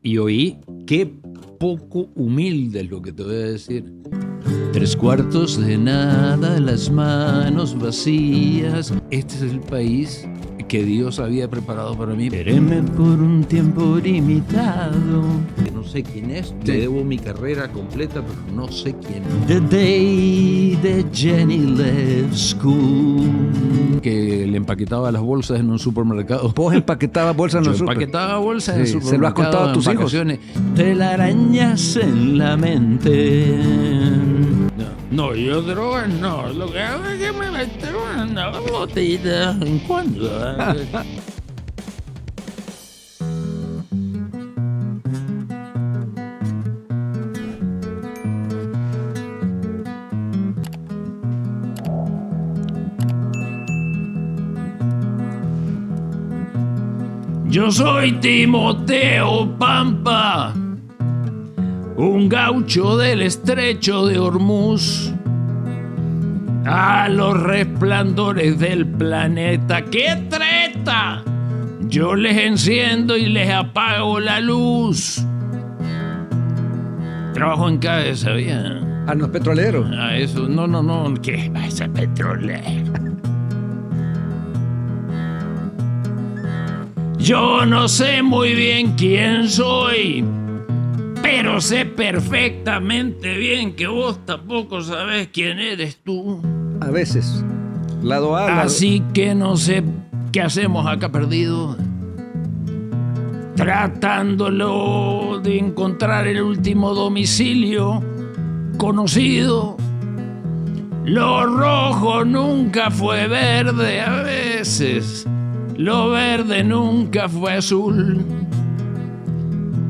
y oí, qué poco humilde es lo que te voy a decir. 3/4 de nada, las manos vacías. Este es el país que Dios había preparado para mí. Espéreme por un tiempo limitado. Que no sé quién es, le debo mi carrera completa, pero no sé quién es. The day that Jenny left school. Que le empaquetaba las bolsas en un supermercado. ¿Vos empaquetabas bolsas en el super? Empaquetaba bolsas en el supermercado. ¿Se lo has contado a tus hijos? Telarañas en la mente. No, yo drogas no. Lo que hago es que me meto una botellita de vez en cuando. Yo soy Timoteo Pampa, un gaucho del estrecho de Hormuz, a los resplandores del planeta. ¡Qué treta! Yo les enciendo y les apago la luz. Trabajo en CAE, ¿sabían? Ah, no es petrolero. Ah, eso, no, ¿qué pasa, petrolero? Yo no sé muy bien quién soy, pero sé perfectamente bien que vos tampoco sabés quién eres tú. A veces. Lado A. Así que no sé qué hacemos acá perdido, tratándolo de encontrar el último domicilio conocido. Lo rojo nunca fue verde a veces. Lo verde nunca fue azul.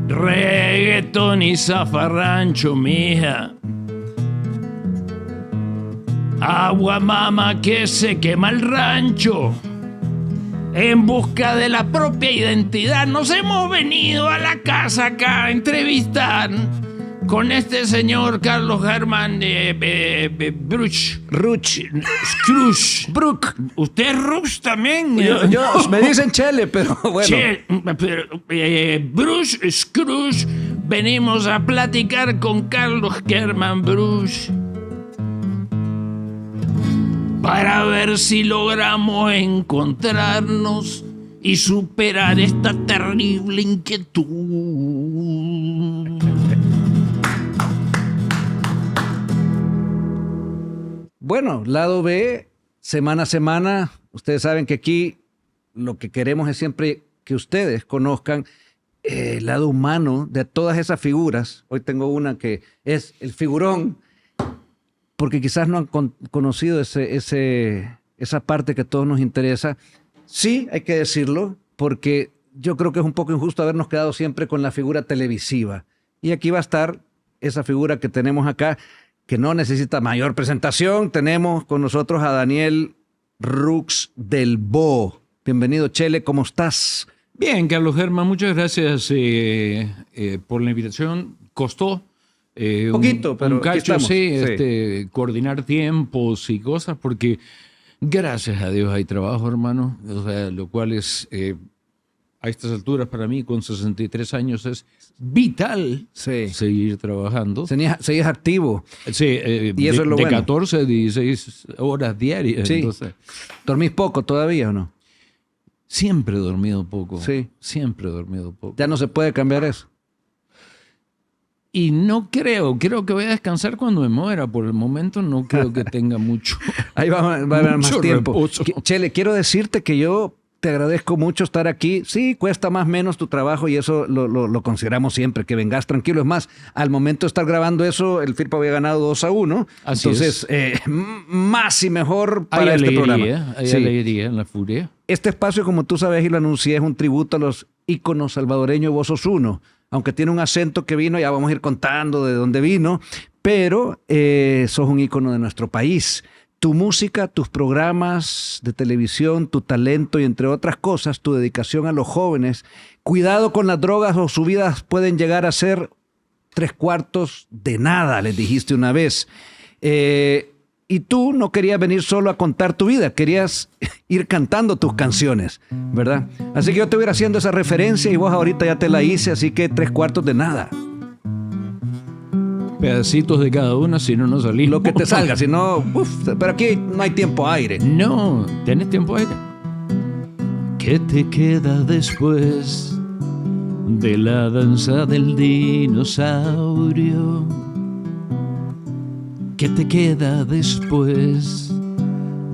Reggaetón y zafarrancho, mija. Agua mama que se quema el rancho. En busca de la propia identidad nos hemos venido a la casa acá a entrevistar con este señor Carlos Germán Scrooge. Brook. ¿Usted es Rux también? Yo me dicen Chele, pero bueno. Bruce Scrooge, venimos a platicar con Carlos Germán Bruce para ver si logramos encontrarnos y superar esta terrible inquietud. Bueno, lado B, semana a semana. Ustedes saben que aquí lo que queremos es siempre que ustedes conozcan el lado humano de todas esas figuras. Hoy tengo una que es el figurón, porque quizás no han conocido esa parte que a todos nos interesa. Sí, hay que decirlo, porque yo creo que es un poco injusto habernos quedado siempre con la figura televisiva. Y aquí va a estar esa figura que tenemos acá, que no necesita mayor presentación. Tenemos con nosotros a Daniel Rux del Bo. Bienvenido, Chele, ¿cómo estás? Bien, Carlos Germán, muchas gracias por la invitación. Costó poquito, pero un cacho, aquí estamos. sí. Coordinar tiempos y cosas, porque gracias a Dios hay trabajo, hermano. O sea, lo cual es, a estas alturas para mí, con 63 años, es vital seguir trabajando. Seguís activo. Sí, y eso es lo de bueno. 14 a 16 horas diarias. Sí. Entonces, ¿dormís poco todavía o no? Siempre he dormido poco. Sí. Siempre he dormido poco. Ya no se puede cambiar eso. Y no creo que voy a descansar cuando me muera. Por el momento no creo que tenga mucho. Ahí va a haber más tiempo. Reposo. Chele, quiero decirte que yo te agradezco mucho estar aquí. Sí, cuesta más o menos tu trabajo y eso lo consideramos siempre, que vengas tranquilo. Es más, al momento de estar grabando eso, el Firpo había ganado 2-1. Así entonces, más y mejor para hay este programa. Hay alegría en la furia. Este espacio, como tú sabes y lo anuncié, es un tributo a los íconos salvadoreños. Vos sos uno. Aunque tiene un acento que vino, ya vamos a ir contando de dónde vino, pero sos un ícono de nuestro país. Tu música, tus programas de televisión, tu talento y entre otras cosas, tu dedicación a los jóvenes. Cuidado con las drogas o sus vidas pueden llegar a ser 3/4 de nada, les dijiste una vez. Y tú no querías venir solo a contar tu vida, querías ir cantando tus canciones, ¿verdad? Así que yo te voy a ir haciendo esa referencia y vos ahorita ya te la hice, así que 3/4 de nada. Pedacitos de cada una, si no, no salimos. Lo que te salga, si no, pero aquí no hay tiempo aire. No, ¿tenés tiempo aire? ¿Qué te queda después de la danza del dinosaurio? ¿Qué te queda después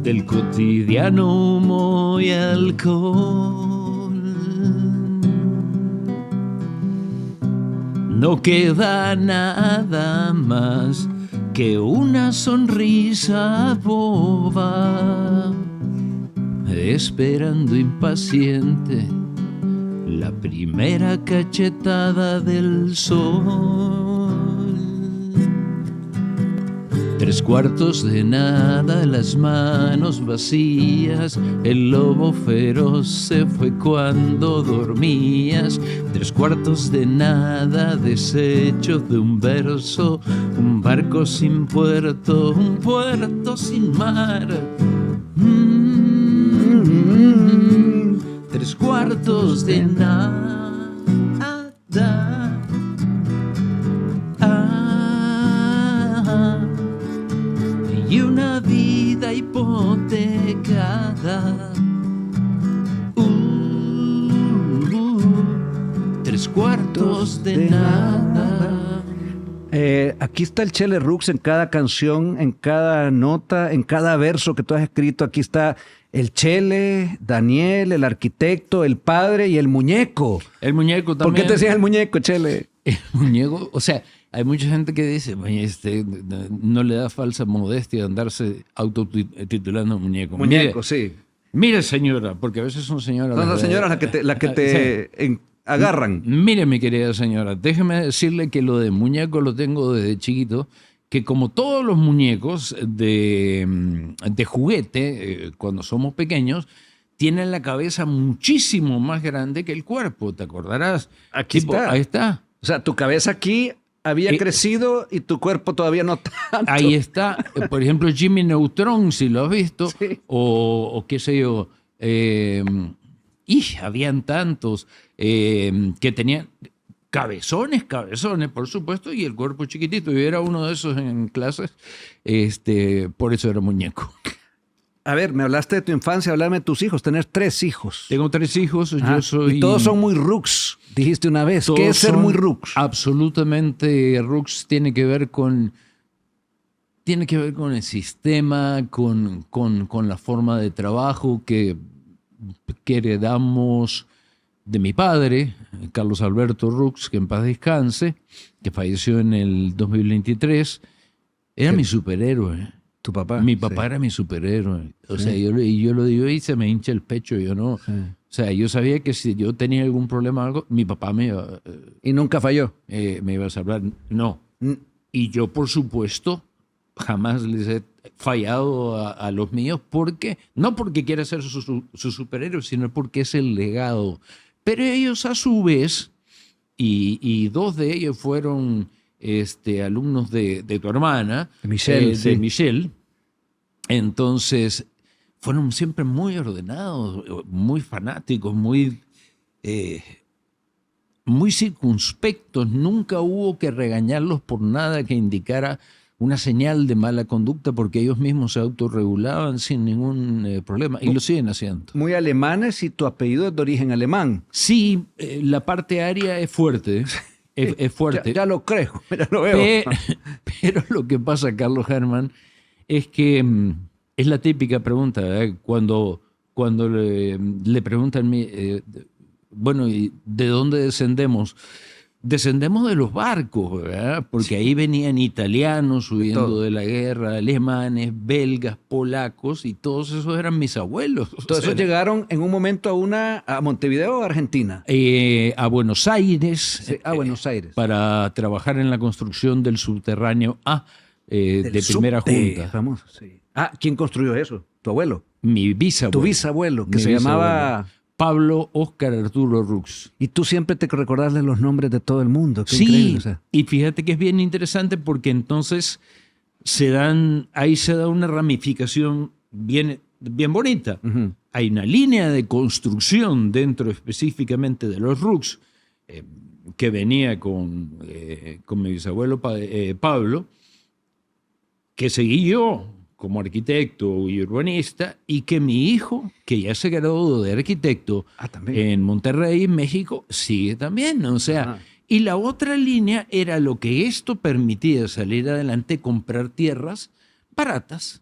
del cotidiano humo y alcohol? No queda nada más que una sonrisa boba, esperando impaciente la primera cachetada del sol. 3/4 de nada, las manos vacías, el lobo feroz se fue cuando dormías. 3/4 de nada, desechos de un verso, un barco sin puerto, un puerto sin mar. 3/4 de nada. Y una vida hipotecada. 3/4 de nada. Aquí está el Chele Rux en cada canción, en cada nota, en cada verso que tú has escrito. Aquí está el Chele, Daniel, el arquitecto, el padre y el muñeco. El muñeco también. ¿Por qué te decías el muñeco, Chele? El muñeco, o sea, hay mucha gente que dice, no le da falsa modestia andarse autotitulando muñeco. Muñeco, sí. Mire, señora, porque a veces son señoras. Son las señoras las que te agarran. Mire, mi querida señora, déjeme decirle que lo de muñeco lo tengo desde chiquito, que como todos los muñecos de juguete, cuando somos pequeños, tienen la cabeza muchísimo más grande que el cuerpo, ¿te acordarás? Aquí está. Ahí está. O sea, tu cabeza aquí había crecido y tu cuerpo todavía no tanto. Ahí está. Por ejemplo, Jimmy Neutron, si lo has visto, Sí. o qué sé yo. Habían tantos que tenían cabezones, por supuesto, y el cuerpo chiquitito. Yo era uno de esos en clases, por eso era muñeco. A ver, me hablaste de tu infancia, háblame de tus hijos. Tenés 3 hijos. Tengo 3 hijos, yo soy... Y todos son muy rux, dijiste una vez. ¿Qué es ser son muy rux? Absolutamente rux. Tiene que ver con el sistema, con la forma de trabajo que heredamos de mi padre, Carlos Alberto Rux, que en paz descanse, que falleció en el 2023. Era mi superhéroe. Tu papá. Mi papá era mi superhéroe. O sea, yo lo digo y se me hincha el pecho. Yo no. Sí. O sea, yo sabía que si yo tenía algún problema o algo, mi papá me iba, Y nunca falló. me iba a salvar. No. Y yo, por supuesto, jamás les he fallado a los míos, no porque quiera ser su superhéroe, sino porque es el legado. Pero ellos, a su vez, y 2 de ellos fueron alumnos de tu hermana, Michelle, sí. de Michelle. Entonces, fueron siempre muy ordenados, muy fanáticos, muy circunspectos. Nunca hubo que regañarlos por nada que indicara una señal de mala conducta, porque ellos mismos se autorregulaban sin ningún problema, y lo siguen haciendo. Muy alemanes y tu apellido es de origen alemán. Sí, la parte aria es fuerte. Es fuerte. Ya lo creo, ya lo veo. Pero lo que pasa, Carlos Germán, es que es la típica pregunta, ¿verdad? Cuando le preguntan, bueno, ¿y de dónde descendemos? Descendemos de los barcos, ¿verdad? Porque ahí venían italianos huyendo de la guerra, alemanes, belgas, polacos, y todos esos eran mis abuelos. Todos esos llegaron en un momento a Montevideo o Argentina. A Buenos Aires. Sí, a Buenos Aires. Para trabajar en la construcción del subterráneo A de primera junta. Famoso, sí. ¿Quién construyó eso? ¿Tu abuelo? Mi bisabuelo. Tu bisabuelo, que Mi se bisabuelo. llamaba... Pablo Óscar Arturo Rux. Y tú siempre te recordás los nombres de todo el mundo. Qué Sí, increíble, o sea. y fíjate que es bien interesante porque entonces ahí se da una ramificación bien bonita. Ujú. Hay una línea de construcción dentro específicamente de los RUCs que venía con mi bisabuelo Pablo, que seguí yo como arquitecto y urbanista, y que mi hijo, que ya se graduó de arquitecto También. en Monterrey, México, sigue también. O sea, Ajá. y la otra línea era lo que esto permitía salir adelante, comprar tierras baratas,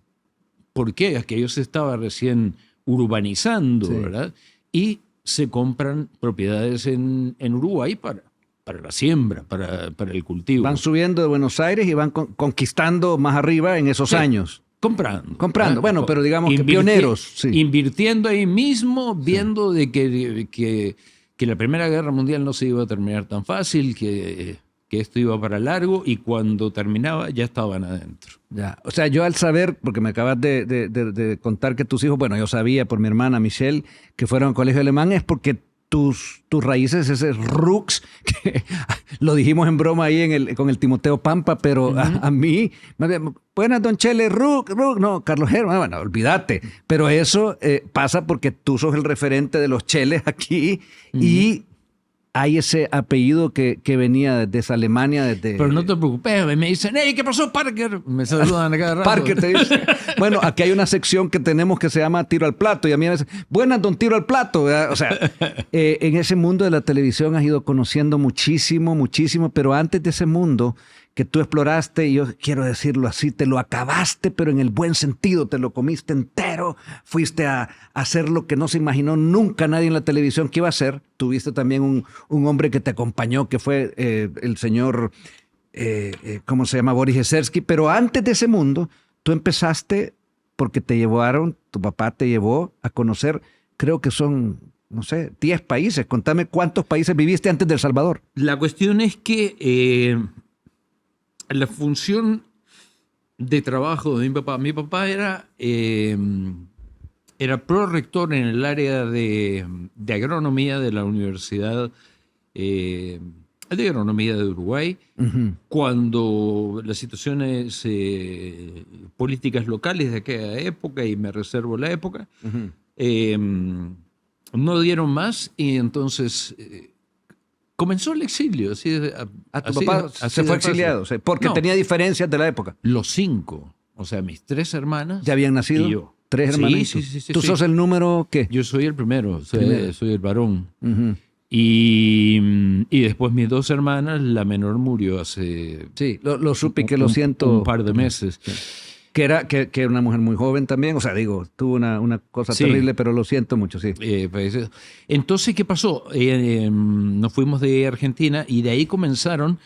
porque aquello se estaba recién urbanizando, Sí. ¿verdad? Y se compran propiedades en Uruguay para la siembra, para el cultivo. Van subiendo de Buenos Aires y van conquistando más arriba en esos Sí. años. Comprando. Comprando. Bueno, pero digamos que Invirti- pioneros. Sí. Invirtiendo ahí mismo, viendo de que la Primera Guerra Mundial no se iba a terminar tan fácil, que esto iba para largo, y cuando terminaba ya estaban adentro. Ya. O sea, yo al saber, porque me acabas de contar que tus hijos, bueno, yo sabía por mi hermana Michelle que fueron al colegio alemán, es porque tus raíces, ese Rux, que lo dijimos en broma ahí con el Timoteo Pampa, pero a mí, buenas, don Chele, Rux, no, Carlos Germán, bueno, olvídate. Pero eso pasa porque tú sos el referente de los Cheles aquí y hay ese apellido que venía desde Alemania, desde... Pero no te preocupes, me dicen, hey, ¿qué pasó, Parker? Me saludan a cada rato. Parker te dice. Bueno, aquí hay una sección que tenemos que se llama Tiro al Plato, y a mí me dicen, buenas, don Tiro al Plato, ¿verdad? O sea, en ese mundo de la televisión has ido conociendo muchísimo, pero antes de ese mundo que tú exploraste, y yo quiero decirlo así, te lo acabaste, pero en el buen sentido, te lo comiste entero, fuiste a hacer lo que no se imaginó nunca nadie en la televisión que iba a hacer. Tuviste también un hombre que te acompañó, que fue el señor, ¿cómo se llama? Boris Ezersky. Pero antes de ese mundo, tú empezaste porque tu papá te llevó a conocer, creo que son, no sé, 10 países. Contame cuántos países viviste antes de El Salvador. La cuestión es que la función de trabajo de mi papá era prorector en el área de agronomía de la Universidad de Agronomía de Uruguay. Cuando las situaciones políticas locales de aquella época, y me reservo la época, no dieron más, y entonces comenzó el exilio. Así Tu papá se fue exiliado, o sea, porque No. tenía diferencias de la época. Los 5, o sea, mis 3 hermanas. ¿Ya habían nacido? Y yo. 3 Sí, hermanos. sí. ¿Tú sos el número qué? Yo soy el primero, Primero. soy el varón. Ujú. Y después mis 2 hermanas, la menor murió hace Sí, lo supe y que lo siento. un par de meses. Que era una mujer muy joven también. O sea, digo, tuvo una cosa Sí. terrible, pero lo siento mucho, sí. Falleció. Entonces, ¿qué pasó? Nos fuimos de Argentina y de ahí comenzaron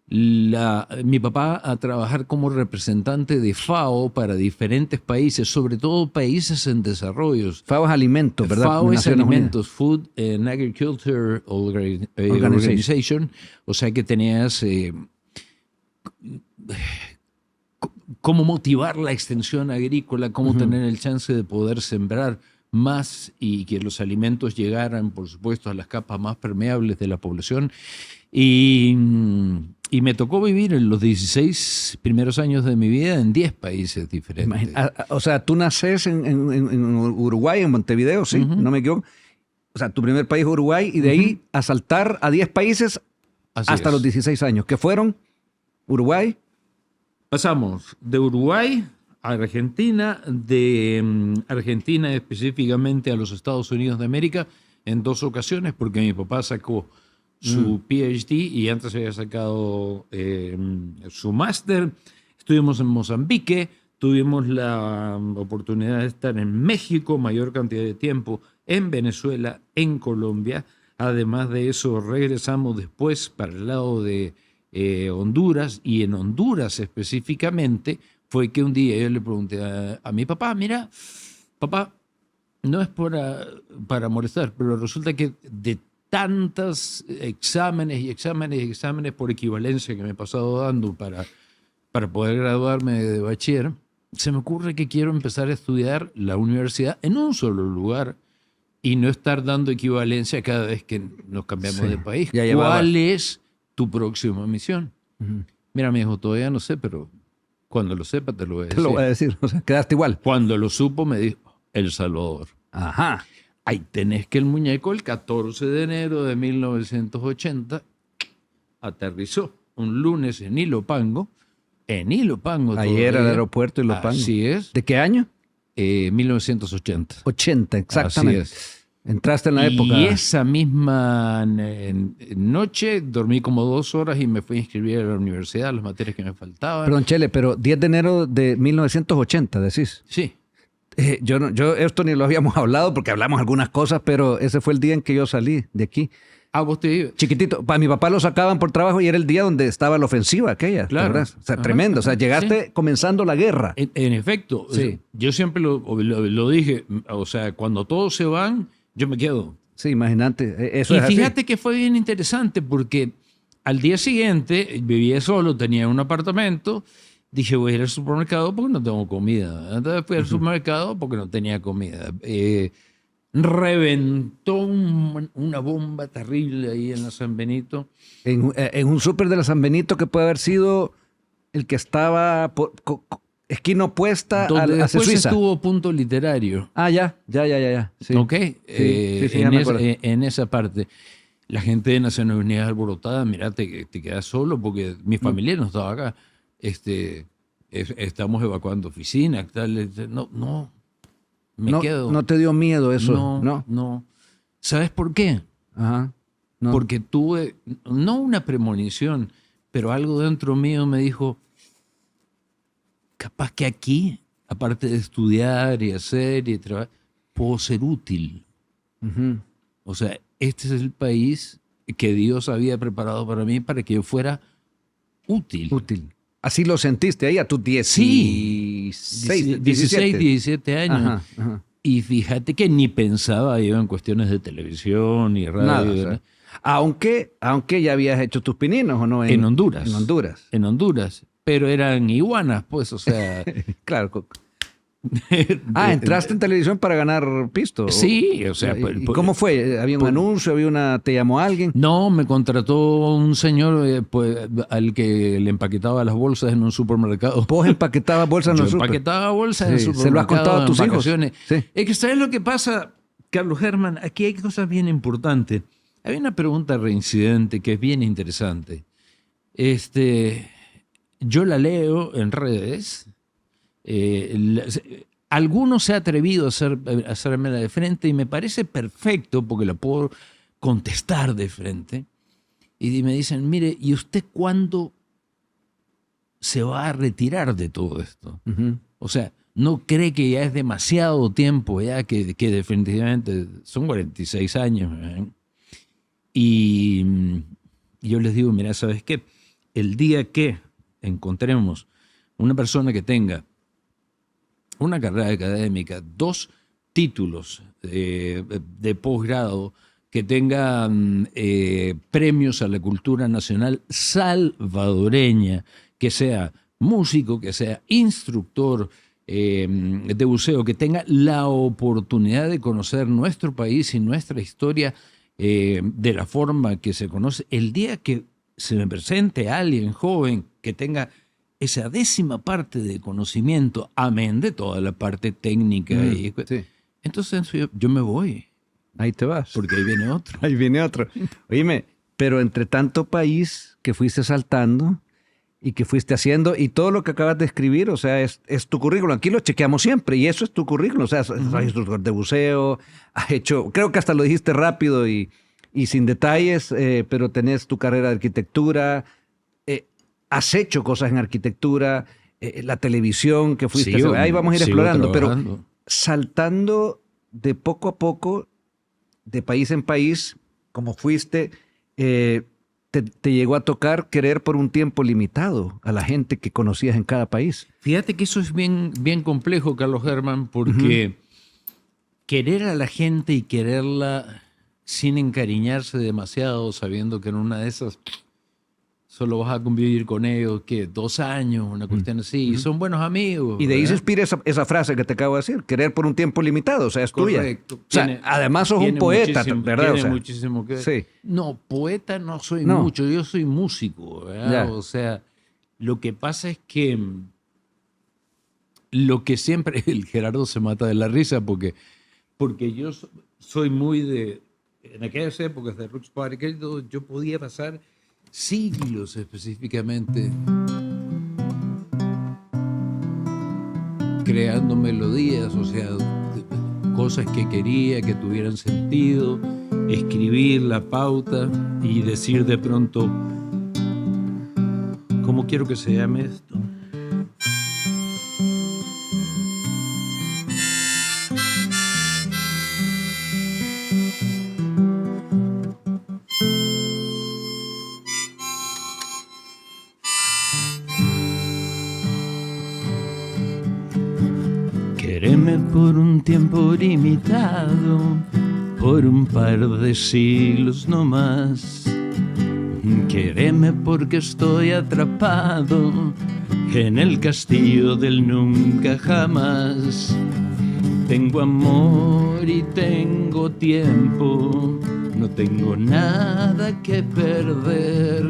mi papá a trabajar como representante de FAO para diferentes países, sobre todo países en desarrollo. FAO es alimentos, ¿verdad? FAO es Naciones alimentos, Food and Agriculture Organization. O sea que tenías cómo motivar la extensión agrícola, cómo tener el chance de poder sembrar más y que los alimentos llegaran, por supuesto, a las capas más permeables de la población. Y me tocó vivir en los 16 primeros años de mi vida en 10 países diferentes. O sea, tú naces en Uruguay, en Montevideo, sí, no me equivoco. O sea, tu primer país es Uruguay, y de ahí a saltar a 10 países Así hasta es. los 16 años, que fueron Uruguay. Pasamos de Uruguay a Argentina, de Argentina específicamente a los Estados Unidos de América en 2 ocasiones, porque mi papá sacó su PhD y antes había sacado su máster. Estuvimos en Mozambique, tuvimos la oportunidad de estar en México mayor cantidad de tiempo, en Venezuela, en Colombia. Además de eso, regresamos después para el lado de Honduras, y en Honduras específicamente fue que un día yo le pregunté a mi papá, mira, papá, no es para molestar, pero resulta que de tantos exámenes por equivalencia que me he pasado dando para poder graduarme de bachiller, se me ocurre que quiero empezar a estudiar la universidad en un solo lugar y no estar dando equivalencia cada vez que nos cambiamos Sí, de país. ya llevabas. ¿Cuál es tu próxima misión? Mira, me dijo, todavía no sé, pero Cuando lo sepa te lo voy a Te decir. lo voy a decir. O sea, quedaste igual. Cuando lo supo me dijo, El Salvador. Ajá. Ahí tenés que el muñeco el 14 de enero de 1980 aterrizó un lunes en Ilopango. En Ilopango Ayer al todavía. aeropuerto y lo pago. Así es. ¿De qué año? 1980. 80, exactamente. Así es. Entraste en la época. Y esa misma noche dormí como 2 horas y me fui a inscribir a la universidad, las materias que me faltaban. Perdón, Chele, pero 10 de enero de 1980, decís. Sí. Yo esto ni lo habíamos hablado porque hablamos algunas cosas, pero ese fue el día en que yo salí de aquí. Vos te ibas. Chiquitito, para mi papá lo sacaban por trabajo y era el día donde estaba la ofensiva aquella, Claro. ¿verdad? O sea, Ajá, tremendo. O sea, llegaste comenzando la guerra. En efecto, Sí. yo siempre lo dije, o sea, cuando todos se van, yo me quedo. Sí, imagínate. Eso Y es así. fíjate que fue bien interesante porque al día siguiente vivía solo, tenía un apartamento, dije voy a ir al supermercado porque no tengo comida. Entonces fui al supermercado porque no tenía comida. Reventó una bomba terrible ahí en la San Benito. En un súper de la San Benito que puede haber sido el que estaba esquina opuesta Donde hacia después Suiza. estuvo Punto Literario. Ah, ya. Sí. ¿Ok? Sí, ya me acuerdo. En esa parte. La gente de Naciones Unidas alborotada, mira, te quedas solo porque mi familia no estaba acá. Estamos evacuando oficinas, tal. No, me quedo. No te dio miedo eso, No. ¿Sabes por qué? Ajá. No. Porque tuve, no una premonición, pero algo dentro mío me dijo, capaz que aquí, aparte de estudiar y hacer y trabajar, puedo ser útil. Ujú. O sea, este es el país que Dios había preparado para mí para que yo fuera útil. Útil. Así lo sentiste ahí a tus 16, 16, 17 años. Ajá. Y fíjate que ni pensaba yo en cuestiones de televisión ni radio. Nada. O sea, aunque ya habías hecho tus pininos, ¿o no? En Honduras. En Honduras. En Honduras. Pero eran iguanas, pues, o sea. Claro. Entraste en televisión para ganar pisto. Sí, o sea. ¿Y cómo fue? ¿Había un anuncio? ¿Te llamó alguien? No, me contrató un señor pues, al que le empaquetaba las bolsas en un supermercado. ¿Vos empaquetabas bolsas en Yo los super? empaquetaba bolsas en el Sí, supermercado. ¿se lo has contado a tus en hijos? vacaciones. Sí. Es que ¿sabes lo que pasa, Carlos Germán? Aquí hay cosas bien importantes. Hay una pregunta reincidente que es bien interesante. Yo la leo en redes. Alguno se ha atrevido a hacérmela de frente y me parece perfecto porque la puedo contestar de frente. Y me dicen, mire, ¿y usted cuándo se va a retirar de todo esto? Ujú. O sea, ¿no cree que ya es demasiado tiempo ya que definitivamente son 46 años? Y yo les digo, mira, ¿sabes qué? El día que encontremos una persona que tenga una carrera académica, 2 títulos de posgrado, que tengan premios a la cultura nacional salvadoreña, que sea músico, que sea instructor de buceo, que tenga la oportunidad de conocer nuestro país y nuestra historia de la forma que se conoce. El día que se me presente alguien joven que tenga esa 10ª parte de conocimiento, amén de toda la parte técnica, Sí. entonces yo me voy, Ahí te vas. porque ahí viene otro. Ahí viene otro. Oíme, pero entre tanto país que fuiste saltando y que fuiste haciendo y todo lo que acabas de escribir, o sea, es tu currículum. Aquí lo chequeamos siempre y eso es tu currículum. O sea, has instructor de buceo, has hecho, creo que hasta lo dijiste rápido y sin detalles, pero tenés tu carrera de arquitectura, has hecho cosas en arquitectura, la televisión que fuiste. Sigo- Ahí vamos a ir sigo explorando, pero trabajando. saltando de poco a poco, de país en país, como fuiste, te llegó a tocar querer por un tiempo limitado a la gente que conocías en cada país. Fíjate que eso es bien, bien complejo, Carlos Germán, porque querer a la gente y quererla sin encariñarse demasiado, sabiendo que en una de esas solo vas a convivir con ellos, ¿qué? 2 años, una cuestión así, y son buenos amigos. Y de ahí se ¿verdad? inspira esa frase que te acabo de decir, querer por un tiempo limitado, o sea, es Correcto. tuya. O sea, además sos un Tiene poeta, muchísimo- ¿verdad? Tiene O sea, muchísimo que ver. sí. No, poeta no soy No. mucho, yo soy músico, ¿verdad? Ya. O sea, lo que pasa es que lo que siempre, el Gerardo se mata de la risa porque yo soy muy en aquellas épocas de Roots Party, yo podía pasar siglos específicamente creando melodías, o sea, cosas que quería que tuvieran sentido, escribir la pauta y decir de pronto, ¿cómo quiero que se llame esto? Quéreme por un tiempo limitado, por un par de siglos no más. Quéreme porque estoy atrapado en el castillo del nunca jamás. Tengo amor y tengo tiempo, no tengo nada que perder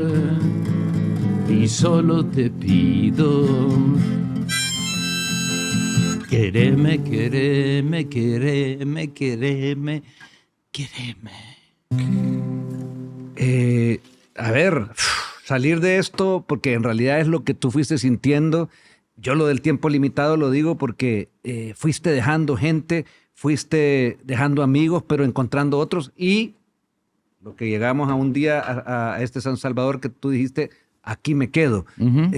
y solo te pido: quéreme, quéreme, quéreme, quéreme, quéreme. A ver, salir de esto, porque en realidad es lo que tú fuiste sintiendo. Yo lo del tiempo limitado lo digo porque fuiste dejando gente, fuiste dejando amigos, pero encontrando otros. Y lo que llegamos a un día a este San Salvador que tú dijiste, aquí me quedo. Uh-huh.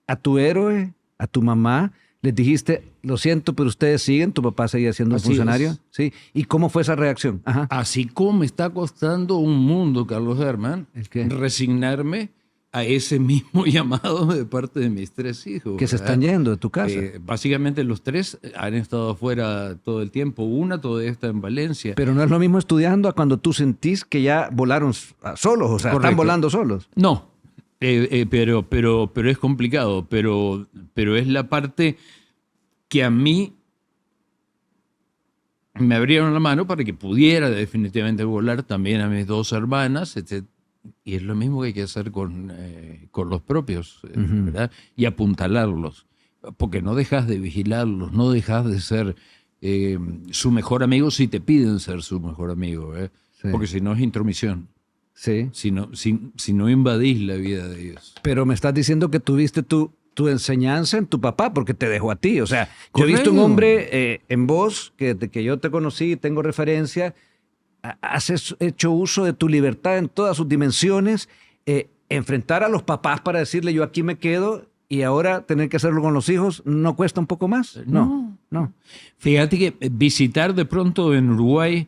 A tu héroe, a tu mamá, les dijiste, lo siento, pero ustedes siguen, tu papá seguía siendo un funcionario. ¿Sí? ¿Y cómo fue esa reacción? Ajá. Así como me está costando un mundo, Carlos Herman, resignarme a ese mismo llamado de parte de mis 3 hijos. Que se están yendo de tu casa. Básicamente los 3 han estado afuera todo el tiempo. Una todavía está en Valencia. Pero no es lo mismo estudiando a cuando tú sentís que ya volaron solos, o sea, correcto, están volando solos. No, pero es complicado, pero es la parte que a mí me abrieron la mano para que pudiera definitivamente volar, también a mis 2 hermanas, etc. Y es lo mismo que hay que hacer con los propios, ¿verdad? Y apuntalarlos, porque no dejas de vigilarlos, no dejas de ser su mejor amigo si te piden ser su mejor amigo, sí, porque si no es intromisión. Sí. Si no invadís la vida de ellos. Pero me estás diciendo que tuviste tu enseñanza en tu papá, porque te dejó a ti. O sea, yo he visto un hombre en vos, que desde que yo te conocí y tengo referencia, has hecho uso de tu libertad en todas sus dimensiones, enfrentar a los papás para decirle yo aquí me quedo y ahora tener que hacerlo con los hijos, ¿no cuesta un poco más? No. Fíjate que visitar de pronto en Uruguay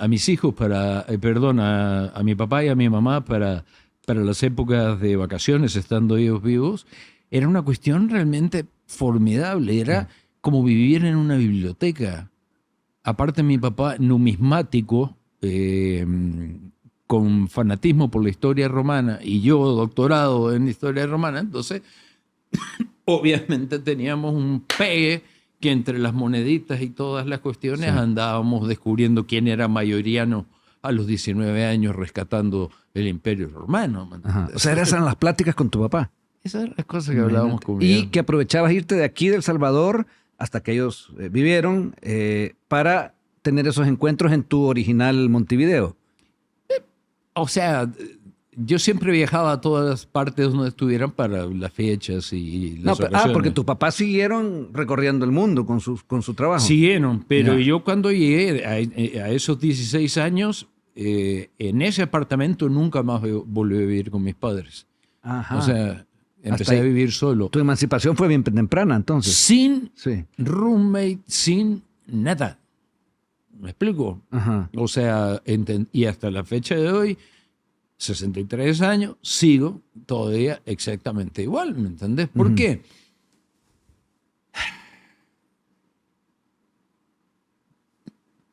a mis hijos, a mi papá y a mi mamá para las épocas de vacaciones, estando ellos vivos, era una cuestión realmente formidable. Era como vivir en una biblioteca. Aparte, mi papá, numismático, con fanatismo por la historia romana, y yo, doctorado en historia romana, entonces, obviamente teníamos un pegue que entre las moneditas y todas las cuestiones andábamos descubriendo quién era mayoriano a los 19 años rescatando el Imperio Romano. O sea, esas eran las pláticas con tu papá. Esas eran las cosas que hablábamos con Y que aprovechabas irte de aquí, de El Salvador, hasta que ellos vivieron, para tener esos encuentros en tu original Montevideo. O sea, yo siempre viajaba a todas las partes donde estuvieran para las fechas y las ocasiones. Porque tus papás siguieron recorriendo el mundo con su trabajo. Siguieron, pero yo cuando llegué a esos 16 años, en ese apartamento nunca más volví a vivir con mis padres. Ajá. O sea, empecé a vivir solo. Tu emancipación fue bien temprana, entonces. Sin roommate, sin nada. ¿Me explico? Ajá. O sea, y hasta la fecha de hoy, 63 años, sigo todavía exactamente igual, ¿me entendés? ¿Por qué?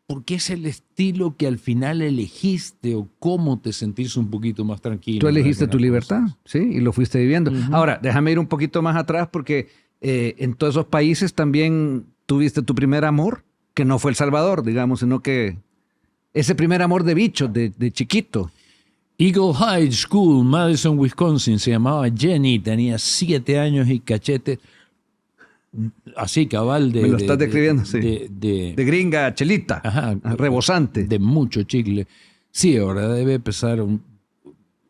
Porque es el estilo que al final elegiste o cómo te sentís un poquito más tranquilo. Tú elegiste tu libertad, sí, y lo fuiste viviendo. Ahora, déjame ir un poquito más atrás porque en todos esos países también tuviste tu primer amor, que no fue El Salvador, digamos, sino que ese primer amor de bicho, de chiquito. Eagle High School, Madison, Wisconsin, se llamaba Jenny, tenía 7 años y cachete. así cabal de... Me lo estás describiendo, sí. De De gringa chelita, ajá, rebosante. de mucho chicle. Sí, ahora debe pesar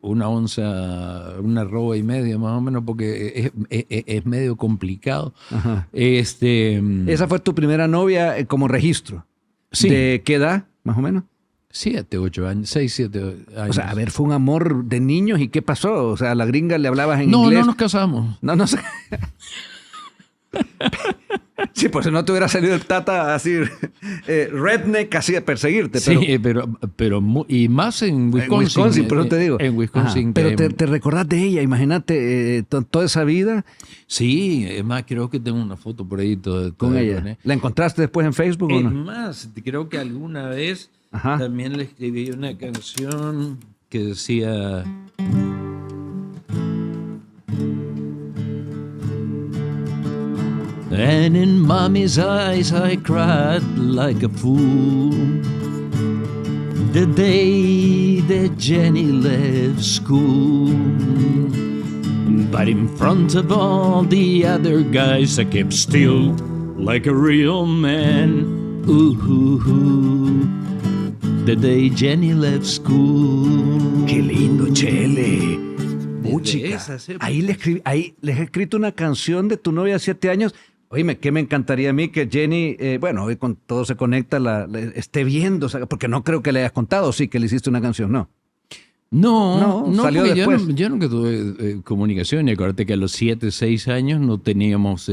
una onza, una arroba y media más o menos, porque es medio complicado. Ajá. Mm, Esa fue tu primera novia como registro. Sí. ¿De qué edad, más o menos? 7, 8 años, 6, 7 años. O sea, a ver, fue un amor de niños y ¿qué pasó? O sea, a la gringa le hablabas en no, inglés. no nos casamos. No sé. Sí, pues si no te hubiera salido el tata así, redneck, así de perseguirte. Pero, Sí, pero y más en Wisconsin. Por eso te digo. En Wisconsin. Ajá, pero te recordás de ella, imagínate, toda esa vida Sí, es más, creo que tengo una foto por ahí con ella. ¿La encontraste después en Facebook o Es no? más, creo que alguna vez Ajá. también le escribí una canción que decía... And in mommy's eyes I cried like a fool the day that Jenny left school. But in front of all the other guys I kept still like a real man. Ooh, the day Jenny left school. Qué lindo, Chele. Desde Chica. esas épocas. Ahí les he escrito una canción de tu novia de 7 años. Oíme, ¿qué me encantaría a mí que Jenny, bueno, hoy con todo se conecta, esté viendo? O sea, porque no creo que le hayas contado, sí, que le hiciste una canción, ¿no. No, salió porque después. Yo nunca tuve comunicación, y acuérdate que a los 7, 6 años no teníamos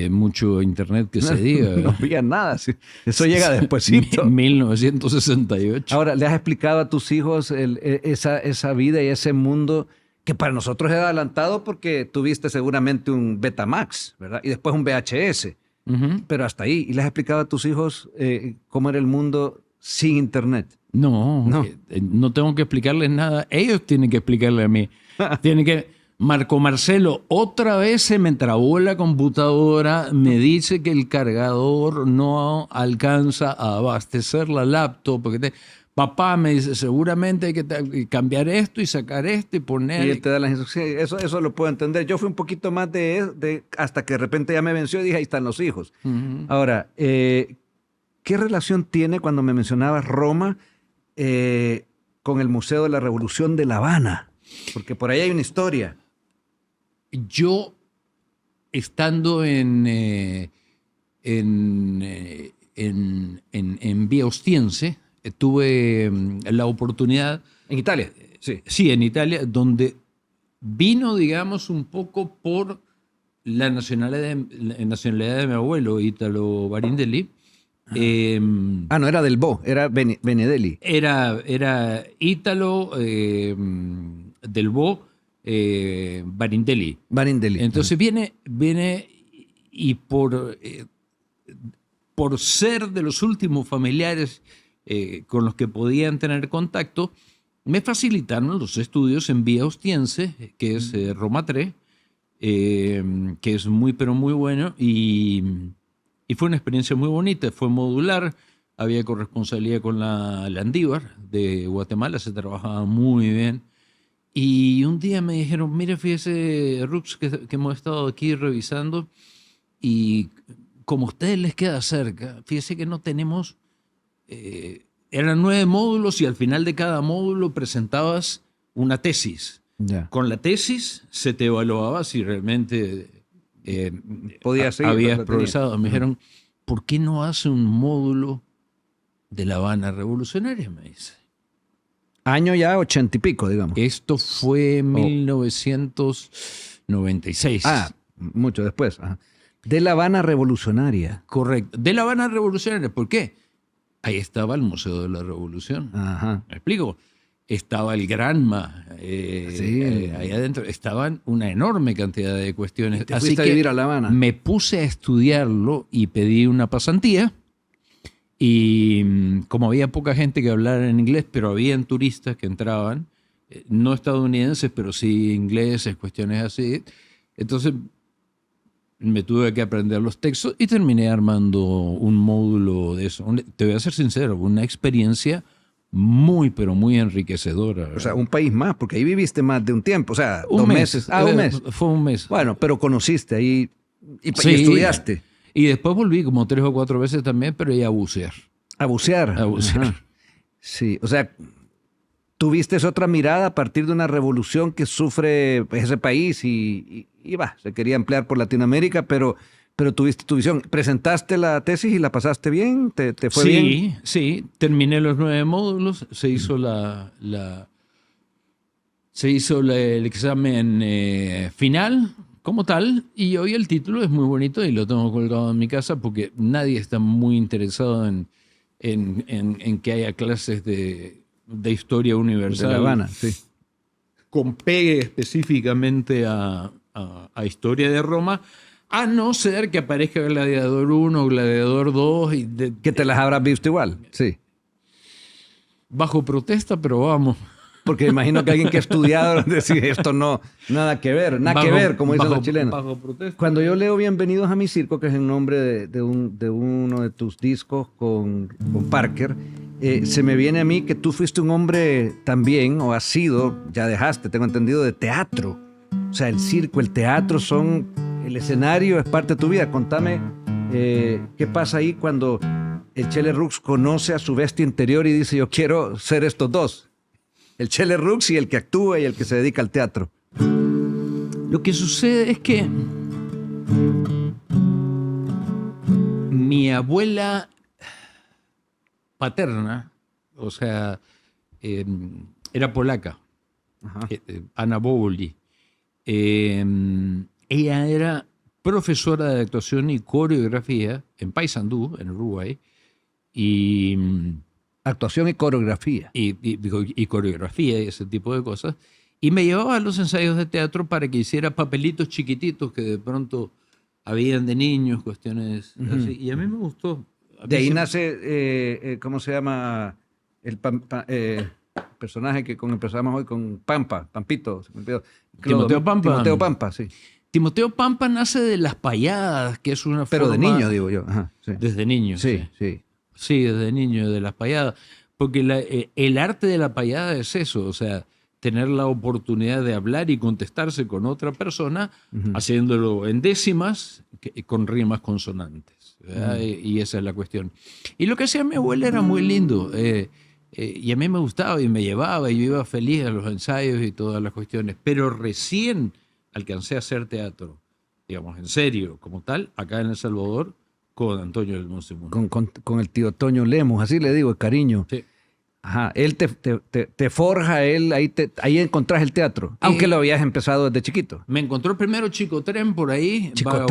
mucho internet que se diga. No había nada, sí. Eso llega despuesito. 1968. Ahora, ¿le has explicado a tus hijos esa vida y ese mundo que para nosotros es adelantado porque tuviste seguramente un Betamax, ¿verdad? Y después un VHS, Ujú. pero hasta ahí. ¿Y le has explicado a tus hijos cómo era el mundo sin internet? No, no tengo que explicarles nada. Ellos tienen que explicarle a mí. Tienen que... Marco Marcelo, otra vez se me trabó la computadora, me dice que el cargador no alcanza a abastecer la laptop. Papá me dice, seguramente hay que cambiar esto y sacar esto y poner... Y él te da las instrucciones. Eso lo puedo entender. Yo fui un poquito más hasta que de repente ya me venció y dije, ahí están los hijos. Ujú. Ahora, ¿qué relación tiene cuando me mencionabas Roma con el Museo de la Revolución de La Habana? Porque por ahí hay una historia. Yo, estando en Vía Ostiense, tuve la oportunidad... En Italia, sí. Sí, en Italia, donde vino, digamos, un poco por la nacionalidad de mi abuelo, Italo Barindelli. No era del Bo, era Benedelli. Era Ítalo del Bo Barindelli. Barindelli. Entonces viene y por ser de los últimos familiares con los que podían tener contacto, me facilitaron los estudios en Vía Ostiense, que es Roma 3, que es muy pero muy bueno, y fue una experiencia muy bonita. Fue modular, había corresponsabilidad con la Landívar de Guatemala, se trabajaba muy bien. Y un día me dijeron, mire, fíjese, Rups, que hemos estado aquí revisando, y como a ustedes les queda cerca, fíjese que no tenemos... eran 9 módulos y al final de cada módulo presentabas una tesis. Ya. Con la tesis se te evaluaba si realmente Podía seguir, habías lo tenía. progresado. Me dijeron, ¿por qué no hace un módulo de La Habana revolucionaria? Me dice. Año ya 80 y pico, digamos. Esto fue 1996. Mucho después. Ajá. De La Habana revolucionaria. Correcto. De La Habana revolucionaria. ¿Por qué? Ahí estaba el Museo de la Revolución. Ajá. ¿Me explico? Estaba el Granma, ahí adentro. Estaban una enorme cantidad de cuestiones. ¿Y te fuiste a vivir a La Habana? Me puse a estudiarlo y pedí una pasantía. Y como había poca gente que hablara en inglés, pero habían turistas que entraban, no estadounidenses, pero sí ingleses, cuestiones así. Entonces me tuve que aprender los textos y terminé armando un módulo de eso. Te voy a ser sincero, una experiencia muy, pero muy enriquecedora. O sea, un país más, porque ahí viviste más de un tiempo. O sea, Un 2 mes. meses. Un mes. Fue un mes. Bueno, pero conociste ahí Y Sí. estudiaste. Y después volví como 3 o 4 veces también, pero ya a bucear. A bucear. A bucear. Ajá. Sí, o sea, tuviste otra mirada a partir de una revolución que sufre pues, ese país y se quería emplear por Latinoamérica, pero tuviste tu visión. ¿Presentaste la tesis y la pasaste bien? ¿Te fue bien? Sí, terminé los 9 módulos, se hizo el examen final como tal, y hoy el título es muy bonito y lo tengo colgado en mi casa porque nadie está muy interesado en que haya clases de historia De universal La Habana, sí. con pegue específicamente a historia de Roma, a no ser que aparezca Gladiador 1 o Gladiador 2 y Que te las habrás visto igual, sí. bajo protesta, pero vamos. Porque imagino que alguien que ha estudiado decir esto no, nada que ver, como dicen los chilenos. Bajo protesta. Cuando yo leo Bienvenidos a mi circo, que es el nombre de uno de tus discos con Parker, se me viene a mí que tú fuiste un hombre también, o has sido, ya dejaste, tengo entendido, de teatro. O sea, el circo, el teatro el escenario es parte de tu vida. Contame qué pasa ahí cuando el Chele Rux conoce a su bestia interior y dice, yo quiero ser estos dos. El Chele Rux y el que actúa y el que se dedica al teatro. Lo que sucede es que mi abuela paterna, o sea, era polaca, Ajá. Anna Boboli. Ella era profesora de actuación y coreografía en Paysandú, en Uruguay, y Actuación y coreografía. y coreografía y ese tipo de cosas. Y me llevaba a los ensayos de teatro para que hiciera papelitos chiquititos que de pronto habían de niños, cuestiones así. Y a mí me gustó. De ahí nace, ¿cómo se llama? El personaje que empezamos hoy con Pampito. Se me olvidó. Timoteo Pampa. Timoteo Pampa, sí. Timoteo Pampa nace de Las Payadas, que es una Pero forma... de niño, digo yo. Ajá, sí. Desde niño, Sí, sí. Sí, desde niño, de Las Payadas. Porque el arte de la payada es eso, o sea, tener la oportunidad de hablar y contestarse con otra persona, haciéndolo en décimas, con rimas consonantes. Y esa es la cuestión. Y lo que hacía mi abuela era muy lindo. Y a mí me gustaba y me llevaba y yo iba feliz a los ensayos y todas las cuestiones. Pero recién alcancé a hacer teatro, digamos, en serio, como tal, acá en El Salvador, con Antonio del Monte Mundo. Con el tío Toño Lemos, así le digo, el cariño. Sí. Ajá, él te forja, ahí encontrás el teatro, aunque lo habías empezado desde chiquito. Me encontró primero Chico Tren por ahí. Chico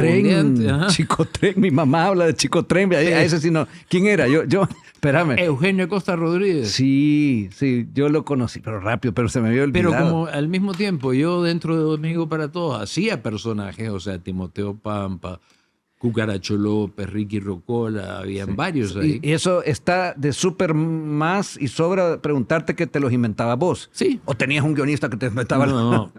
Tren, mi mamá habla de Chico Tren, a ese sí no. ¿Quién era? Espérame. Eugenio Costa Rodríguez. Sí, yo lo conocí, pero rápido, pero se me había olvidado. Pero como al mismo tiempo yo dentro de Domingo para Todos hacía personajes, o sea, Timoteo Pampa, Cucaracho López, Ricky Rocola, habían varios ahí. Y eso está de súper más y sobra preguntarte que te los inventabas vos. Sí. ¿O tenías un guionista que te inventaba? No.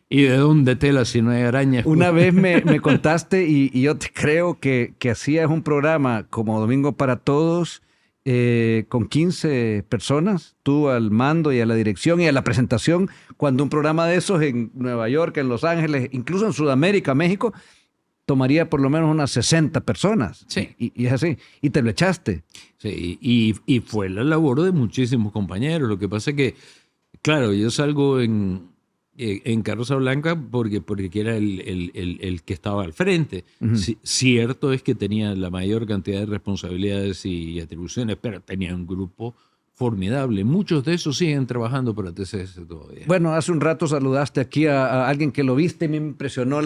¿Y de dónde tela si no hay arañas? Una vez me contaste y yo te creo que hacías un programa como Domingo para Todos con 15 personas, tú al mando y a la dirección y a la presentación, cuando un programa de esos en Nueva York, en Los Ángeles, incluso en Sudamérica, México, tomaría por lo menos unas 60 personas. Sí. Y es así. Y te lo echaste. Sí, y fue la labor de muchísimos compañeros. Lo que pasa es que, claro, yo salgo en Carroza Blanca porque era el que estaba al frente. Cierto es que tenía la mayor cantidad de responsabilidades y atribuciones, pero tenía un grupo formidable. Muchos de esos siguen trabajando para TCS todavía. Bueno, hace un rato saludaste aquí a alguien que lo viste y me impresionó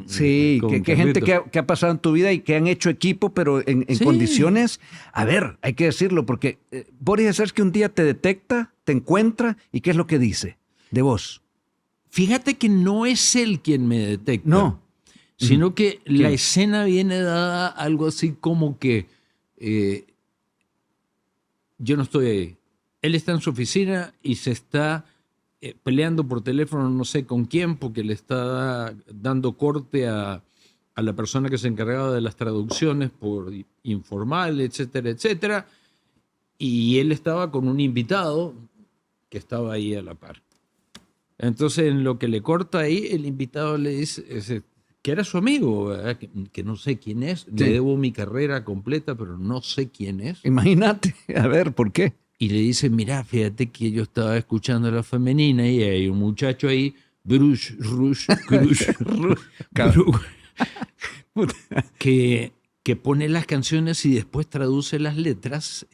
sí, que gente que ha pasado en tu vida y que han hecho equipo, pero en Sí. condiciones, a ver, hay que decirlo, porque Boris Yassersky un día te detecta, te encuentra, ¿y qué es lo que dice de vos? Fíjate que no es él quien me detecta. No. Sino que ¿Quién? la escena viene dada algo así como que yo no estoy ahí. Él está en su oficina y se está peleando por teléfono no sé con quién porque le está dando corte a la persona que se encargaba de las traducciones por informal, etcétera, etcétera. Y él estaba con un invitado que estaba ahí a la par. Entonces, en lo que le corta ahí, el invitado le dice que era su amigo, ¿verdad? Que no sé quién es, Sí. le debo mi carrera completa, pero no sé quién es. Imagínate, a ver, ¿por qué? Y le dice, mirá, fíjate que yo estaba escuchando a la femenina y hay un muchacho ahí, Bruce, Rush, Crush, que pone las canciones y después traduce las letras,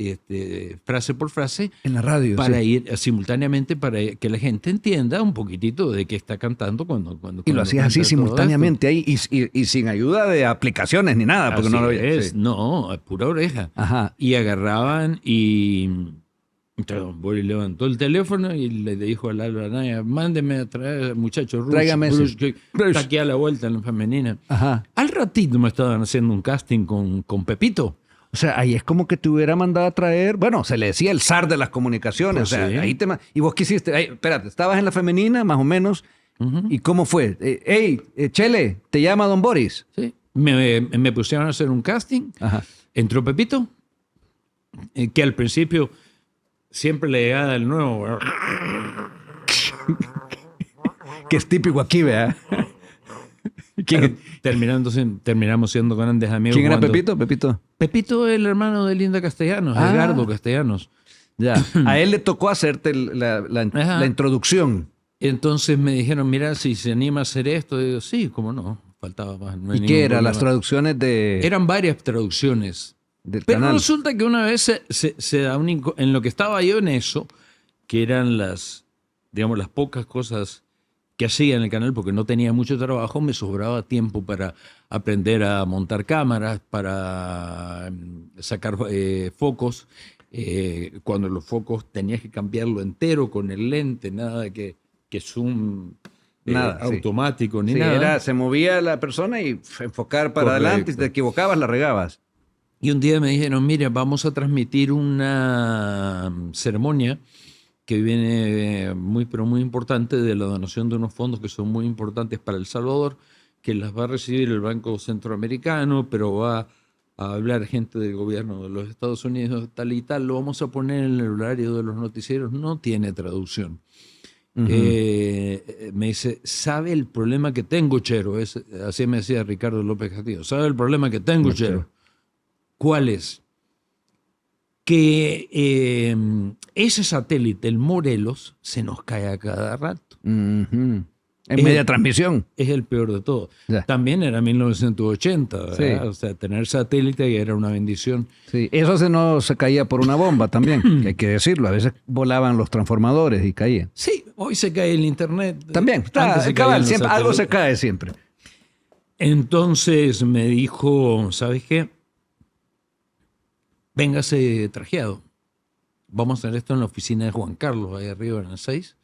frase por frase, En la radio, para sí. ir simultáneamente para que la gente entienda un poquitito de qué está cantando cuando Y lo hacías así canta todo simultáneamente ahí y sin ayuda de aplicaciones ni nada, esto. porque no lo Así veía. es, Sí. no, a pura oreja. Ajá. Y agarraban y entonces Don Boris levantó el teléfono y le dijo a Lalo Anaya, mándeme a traer al muchacho Rush, Tráigame ese. Bruce, que Bruce. está aquí a la vuelta en la femenina. Ajá. Al ratito me estaban haciendo un casting con Pepito. O sea, ahí es como que te hubiera mandado a traer, bueno, se le decía el zar de las comunicaciones. Pues o sea, sí. ahí y vos quisiste, espérate, estabas en la femenina, más o menos. ¿Y cómo fue? Chele, te llama Don Boris. ¿Sí? Me pusieron a hacer un casting. Ajá. Entró Pepito, que al principio siempre le llegaba el nuevo. Que es típico aquí, ¿verdad? ¿Quién Terminamos siendo grandes amigos. era cuando- Pepito? Pepito. Pepito es el hermano de Linda Castellanos, Ah. Edgardo Castellanos. Ya. A él le tocó hacerte Ajá. la introducción. Entonces me dijeron, mira, si se anima a hacer esto, digo, sí, cómo no, faltaba más. No hay ¿Y ningún qué era? problema. Las traducciones Eran varias traducciones. del Pero canal. resulta que una vez se da en lo que estaba yo en eso, que eran digamos, las pocas cosas que hacía en el canal, porque no tenía mucho trabajo, me sobraba tiempo para aprender a montar cámaras, para sacar focos. Cuando los focos tenías que cambiarlo entero con el lente, nada de que zoom Nada, sí. automático ni Sí, nada. se movía la persona y enfocar para Correcto. adelante. Si te equivocabas, la regabas. Y un día me dijeron, mira, vamos a transmitir una ceremonia que viene muy, pero muy importante de la donación de unos fondos que son muy importantes para El Salvador, que las va a recibir el Banco Centroamericano, pero va a hablar gente del gobierno de los Estados Unidos, tal y tal. Lo vamos a poner en el horario de los noticieros. No tiene traducción. Me dice, ¿sabe el problema que tengo, Chero? Así me decía Ricardo López Castillo. ¿Sabe el problema que tengo, Chero? ¿Cuál es? Que ese satélite, el Morelos, se nos cae a cada rato. En media transmisión. Es el peor de todo. Ya. También era 1980, ¿verdad? Sí. O sea, tener satélite era una bendición. Sí. Eso no se caía por una bomba también, que hay que decirlo. A veces volaban los transformadores y caían. Sí, hoy se cae el internet. También, Antes se cabal, caían los siempre, algo se satélites. cae siempre. Entonces me dijo, ¿sabes qué? Véngase trajeado. Vamos a hacer esto en la oficina de Juan Carlos, ahí arriba en el 6.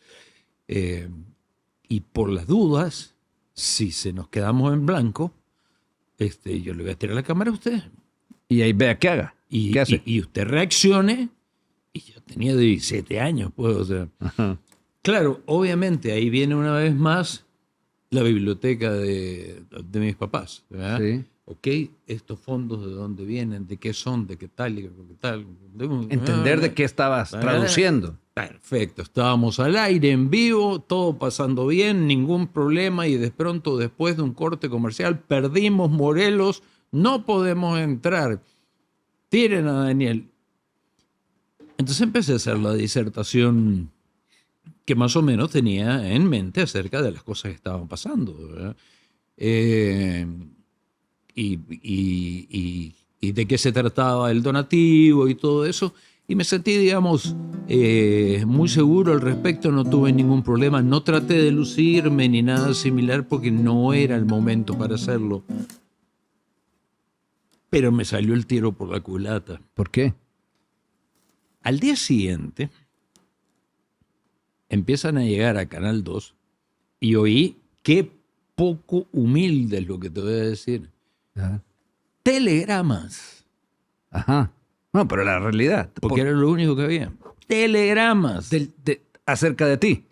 Y por las dudas, si se nos quedamos en blanco, yo le voy a tirar la cámara a usted. Y ahí vea qué haga. Y, ¿Qué hace? y usted reaccione. Y yo tenía 17 años, pues, o sea. Ajá. Claro, obviamente ahí viene una vez más la biblioteca de mis papás, ¿verdad? Sí. Ok, estos fondos de dónde vienen, de qué son, de qué tal y qué tal. Entender de qué estabas traduciendo. Perfecto, estábamos al aire, en vivo, todo pasando bien, ningún problema y de pronto después de un corte comercial perdimos Morelos, no podemos entrar. Tiren a Daniel. Entonces empecé a hacer la disertación que más o menos tenía en mente acerca de las cosas que estaban pasando, ¿verdad? Y de qué se trataba el donativo y todo eso. Y me sentí, digamos, muy seguro al respecto, no tuve ningún problema, no traté de lucirme ni nada similar porque no era el momento para hacerlo. Pero me salió el tiro por la culata. ¿Por qué? Al día siguiente, empiezan a llegar a Canal 2 y oí qué poco humilde es lo que te voy a decir. Ajá. Telegramas. Ajá. No, pero la realidad. Porque era lo único que había. Telegramas. Acerca de ti.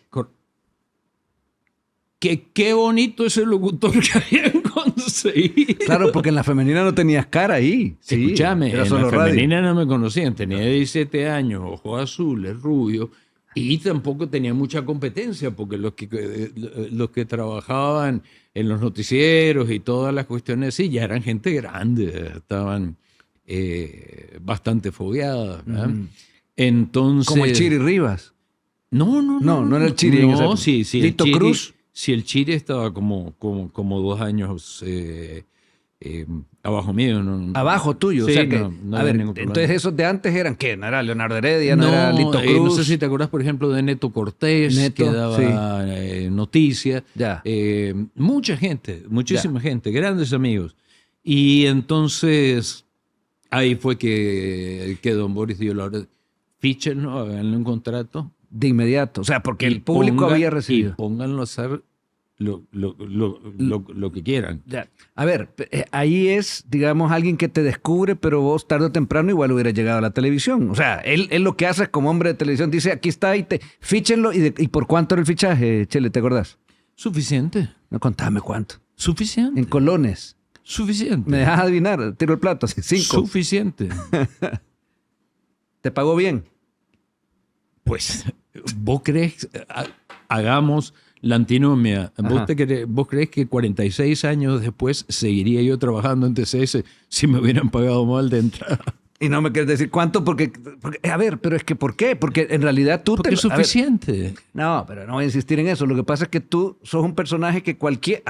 Qué bonito ese locutor que habían conseguido. Claro, porque en la femenina no tenías cara ahí. Sí, Escúchame, era en solo la radio. femenina no me conocían. Tenía 17 años, ojos azules, rubio. Y tampoco tenía mucha competencia, porque los que trabajaban en los noticieros y todas las cuestiones así ya eran gente grande, estaban bastante fogueadas, ¿verdad? Ujú. Entonces, Como el Chiri Rivas. no, no, no, No era el Chiri en esa no, época. sí, sí, Lito Cruz. sí, el Chiri estaba como 2 años abajo mío. No, Abajo tuyo. sí, o sea que, no a había ver, ningún problema. entonces esos de antes eran, ¿qué? No era Leonardo Heredia, no era No, Lito Cruz. no sé si te acuerdas, por ejemplo, de Neto Cortés, Neto, que daba noticias. Ya. Mucha gente, muchísima gente, grandes amigos. Y entonces ahí fue que don Boris dio la orden, fíchenlo, háganle un contrato. De inmediato. O sea, porque Y el público había Y recibido. pónganlo a hacer lo que quieran. Ya. A ver, ahí es, digamos, alguien que te descubre, pero vos tarde o temprano igual hubiera llegado a la televisión. O sea, él lo que hace como hombre de televisión, dice, aquí está, fíchenlo. ¿Y por cuánto era el fichaje, Chele, te acordás? Suficiente. No, contame cuánto. Suficiente. En colones. Suficiente. ¿Me dejas adivinar? Tiro el plato, así, 5. Suficiente. ¿Te pagó bien? Pues, ¿vos crees? Hagamos la antinomia. ¿Vos crees que 46 años después seguiría yo trabajando en TCS si me hubieran pagado mal de entrada? Y no me quieres decir cuánto porque, a ver, pero es que ¿por qué? Porque en realidad tú Porque es suficiente. No, pero no voy a insistir en eso. Lo que pasa es que tú sos un personaje que cualquier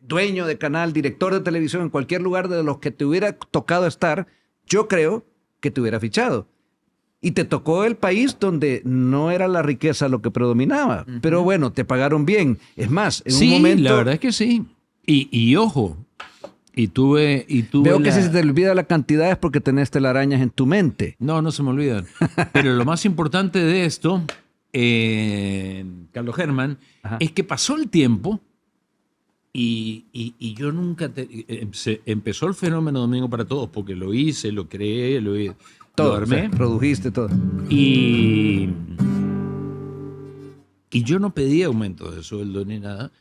dueño de canal, director de televisión, en cualquier lugar de los que te hubiera tocado estar, yo creo que te hubiera fichado. Y te tocó el país donde no era la riqueza lo que predominaba. Uh-huh. Pero bueno, te pagaron bien. Es más, en un momento... Sí, la verdad es que sí. Y ojo, y tuve Veo que si se te olvida la cantidad es porque tenés telarañas en tu mente. No se me olvidan. Pero lo más importante de esto, Carlos Germán, es que pasó el tiempo y yo nunca... empezó el fenómeno Domingo para Todos, porque lo hice, lo creé, lo armé. O sea, produjiste todo. Y yo no pedía aumento de sueldo ni nada.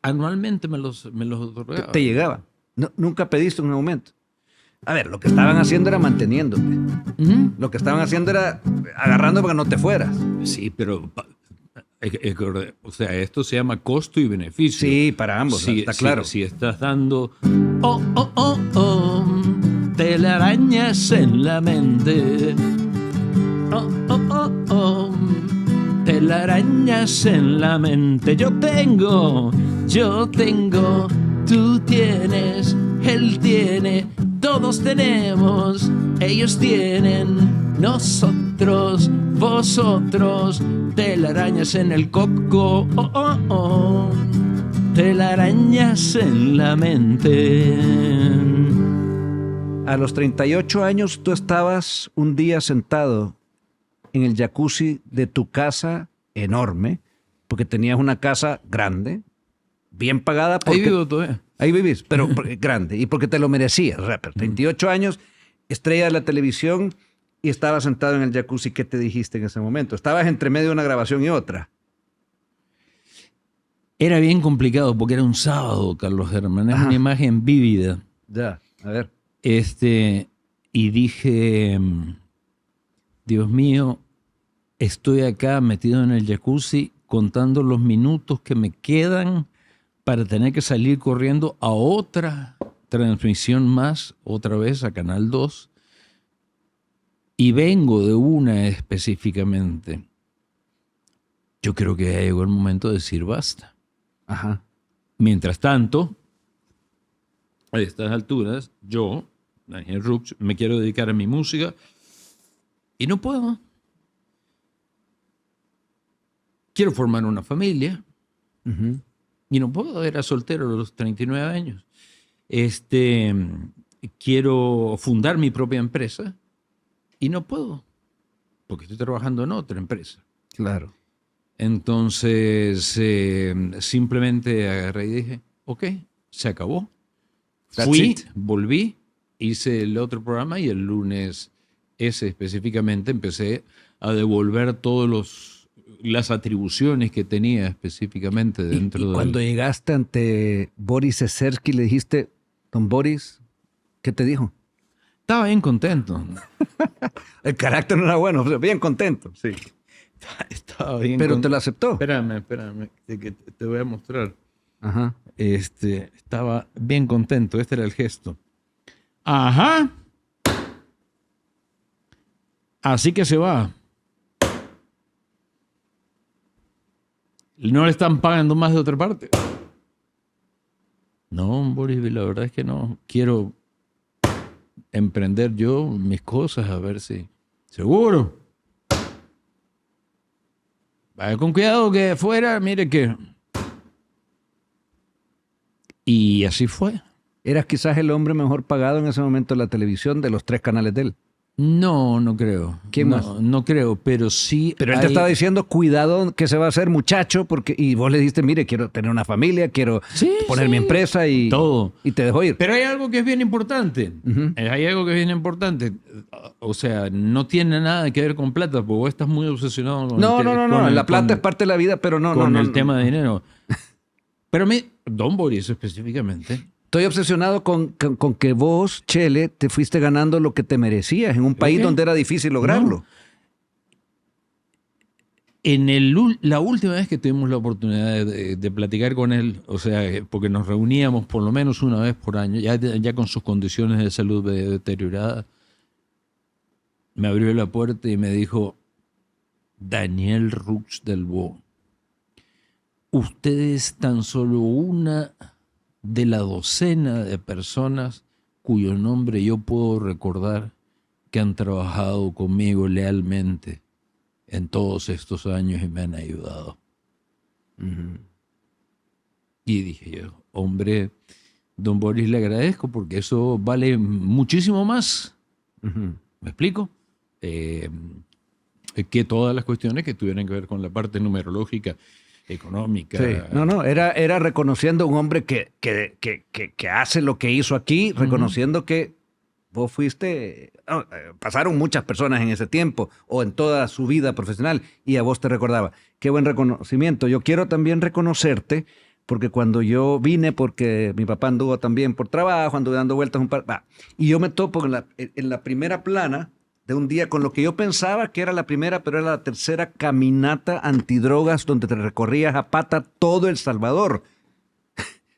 Anualmente me los otorgaba. Te llegaba. No, nunca pediste un aumento. A ver, lo que estaban haciendo era manteniéndote. Uh-huh. Lo que estaban haciendo era agarrando para que no te fueras. Sí, pero... o sea, esto se llama costo y beneficio. Sí, para ambos, está claro. Si estás dando... telarañas en la mente. Telarañas en la mente. Yo tengo, tú tienes, él tiene, todos tenemos, ellos tienen, nosotros, vosotros. Telarañas en el coco. Telarañas en la mente. A los 38 años tú estabas un día sentado en el jacuzzi de tu casa enorme, porque tenías una casa grande, bien pagada. Porque, ahí vivo todavía. Ahí vivís, pero grande, y porque te lo merecías. O sea, 38 años, estrella de la televisión, y estabas sentado en el jacuzzi. ¿Qué te dijiste en ese momento? Estabas entre medio de una grabación y otra. Era bien complicado porque era un sábado, Carlos Germán. Es una imagen vívida. Ya, a ver. Y dije, Dios mío, estoy acá metido en el jacuzzi contando los minutos que me quedan para tener que salir corriendo a otra transmisión más, otra vez a Canal 2. Y vengo de una específicamente. Yo creo que ya llegó el momento de decir basta. Ajá. Mientras tanto, a estas alturas, yo, Daniel Rux, me quiero dedicar a mi música y no puedo. Quiero formar una familia y no puedo. Era soltero a los 39 años. Quiero fundar mi propia empresa y no puedo porque estoy trabajando en otra empresa. Claro. Entonces, simplemente agarré y dije, ok, se acabó. Fui, volví, hice el otro programa y el lunes ese específicamente empecé a devolver todas las atribuciones que tenía específicamente dentro de... Cuando llegaste ante Boris Ezersky le dijiste, don Boris, ¿qué te dijo? Estaba bien contento. El carácter no era bueno, pero bien contento. Sí. Estaba bien Pero con- te lo aceptó. Espérame, que te voy a mostrar. Ajá. Estaba bien contento, este era el gesto. Ajá. Así que se va. No le están pagando más de otra parte. No, Boris, la verdad es que no. Quiero emprender yo mis cosas a ver si... Seguro. Vaya con cuidado que afuera, mire que... Y así fue. Eras quizás el hombre mejor pagado en ese momento en la televisión de los 3 canales de él. No, no creo. ¿Quién no, más? No creo, pero sí. Pero él te estaba diciendo, cuidado que se va a hacer muchacho, porque y vos le dijiste, mire, quiero tener una familia, quiero Sí, poner sí. mi empresa y Todo. y te dejó ir. Pero hay algo que es bien importante. Ujú. Hay algo que es bien importante. O sea, no tiene nada que ver con plata, porque vos estás muy obsesionado con No, el te- no, no, con no. el- La plata con- es parte de la vida, pero no, con no, el no. tema de dinero. Pero Don Boris específicamente. Estoy obsesionado con que vos, Chele, te fuiste ganando lo que te merecías en un país Ok. donde era difícil lograrlo. La última vez que tuvimos la oportunidad de platicar con él, o sea, porque nos reuníamos por lo menos una vez por año, ya con sus condiciones de salud deterioradas, me abrió la puerta y me dijo, Daniel Rux del Bo, usted es tan solo una de la docena de personas cuyo nombre yo puedo recordar que han trabajado conmigo lealmente en todos estos años y me han ayudado. Y dije yo, hombre, don Boris, le agradezco porque eso vale muchísimo más. Ujú. ¿Me explico? Que todas las cuestiones que tuvieran que ver con la parte numerológica, económica. Sí. No, era reconociendo a un hombre que hace lo que hizo aquí, reconociendo que vos fuiste, pasaron muchas personas en ese tiempo o en toda su vida profesional y a vos te recordaba. Qué buen reconocimiento. Yo quiero también reconocerte porque cuando yo vine, porque mi papá anduvo también por trabajo, anduve dando vueltas y yo me topo en la primera plana de un día con lo que yo pensaba que era la primera, pero era la tercera caminata antidrogas donde te recorrías a pata todo El Salvador,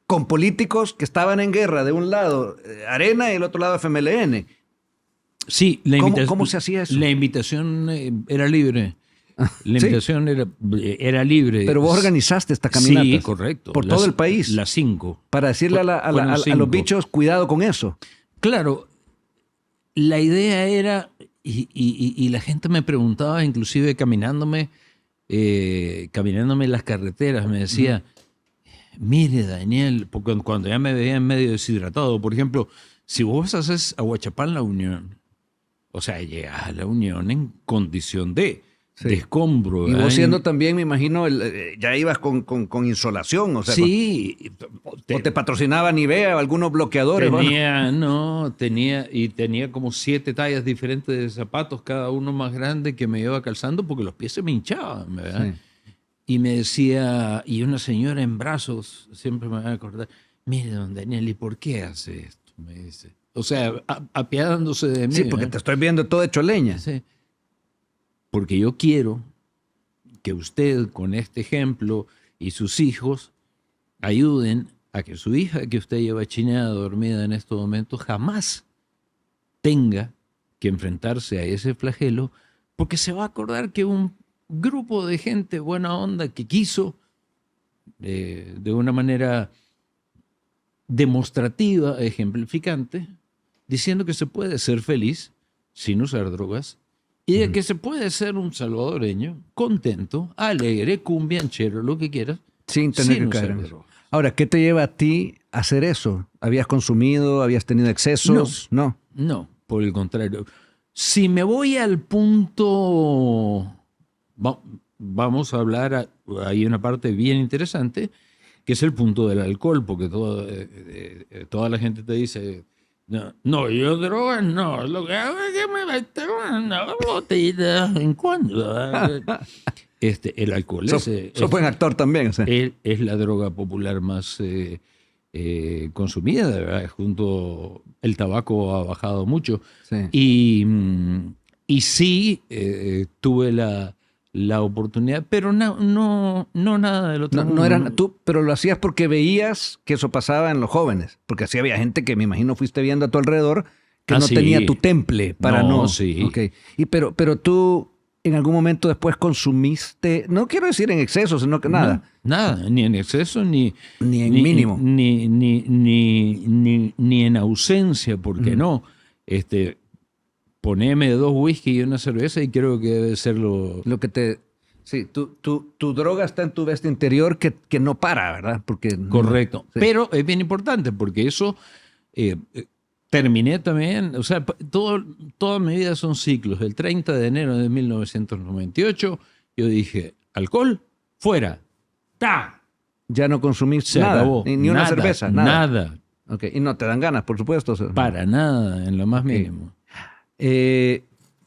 con políticos que estaban en guerra, de un lado Arena y del otro lado FMLN. Sí, ¿Cómo se hacía eso? La invitación era libre. La Sí. invitación era libre. Pero vos organizaste esta caminata. Sí, correcto. Por todo el país. Las 5. Para decirle Fueron a los 5. bichos, cuidado con eso. Claro, la idea era, y la gente me preguntaba, inclusive caminándome las carreteras, me decía, mire Daniel, porque cuando ya me veían medio deshidratado, por ejemplo, si vos haces Aguachapán La Unión, o sea, llegas a La Unión en condición de escombro. Y ¿verdad? vos siendo también, me imagino, ya ibas con insolación. O sea, Sí. o te patrocinaba Nivea o algunos bloqueadores. ¿no? Tenía como 7 tallas diferentes de zapatos, cada uno más grande que me iba calzando porque los pies se me hinchaban, ¿verdad? Sí. Y me decía, y una señora en brazos, siempre me va a acordar, mire, don Daniel, ¿y por qué hace esto? Me dice. O sea, apiadándose de mí. Sí, porque ¿verdad? te estoy viendo todo hecho leña. Sí. Porque yo quiero que usted, con este ejemplo, y sus hijos ayuden a que su hija que usted lleva chineada, dormida en estos momentos, jamás tenga que enfrentarse a ese flagelo, porque se va a acordar que un grupo de gente buena onda que quiso, de una manera demostrativa, ejemplificante, diciendo que se puede ser feliz sin usar drogas y de que se puede ser un salvadoreño contento, alegre, cumbianchero, lo que quieras, Sin tener que usar caer en eso. drogas. Ahora, ¿qué te lleva a ti a hacer eso? ¿Habías consumido? ¿Habías tenido excesos? No. No, por el contrario. Si me voy al punto, vamos a hablar, hay una parte bien interesante, que es el punto del alcohol, porque toda la gente te dice, no, yo drogas no, lo que hago es que me meto una botellita de vez en cuando. El alcohol Sos buen actor también. O sea. es la droga popular más consumida, de verdad, el tabaco ha bajado mucho. Sí. Y sí, tuve la oportunidad, pero no nada del otro mundo. No era tú, pero lo hacías porque veías que eso pasaba en los jóvenes, porque así había gente que me imagino fuiste viendo a tu alrededor que no sí. tenía tu temple para no. Sí. Okay. Pero tú en algún momento después consumiste, no quiero decir en exceso, sino que nada. Nada, ni en exceso, ni en mínimo. Ni en ausencia, porque no. Poneme 2 whisky y una cerveza y creo que debe ser lo que te... Sí, tu droga está en tu bestia interior que no para, ¿verdad? Porque correcto. Sí. Pero es bien importante porque eso... terminé también, o sea, toda mi vida son ciclos. El 30 de enero de 1998 yo dije, alcohol, fuera. ¡Ta! Ya no consumiste Se nada, acabó. ni una cerveza, nada. Nada. Okay. Y no te dan ganas, por supuesto. Para nada, en lo más mínimo.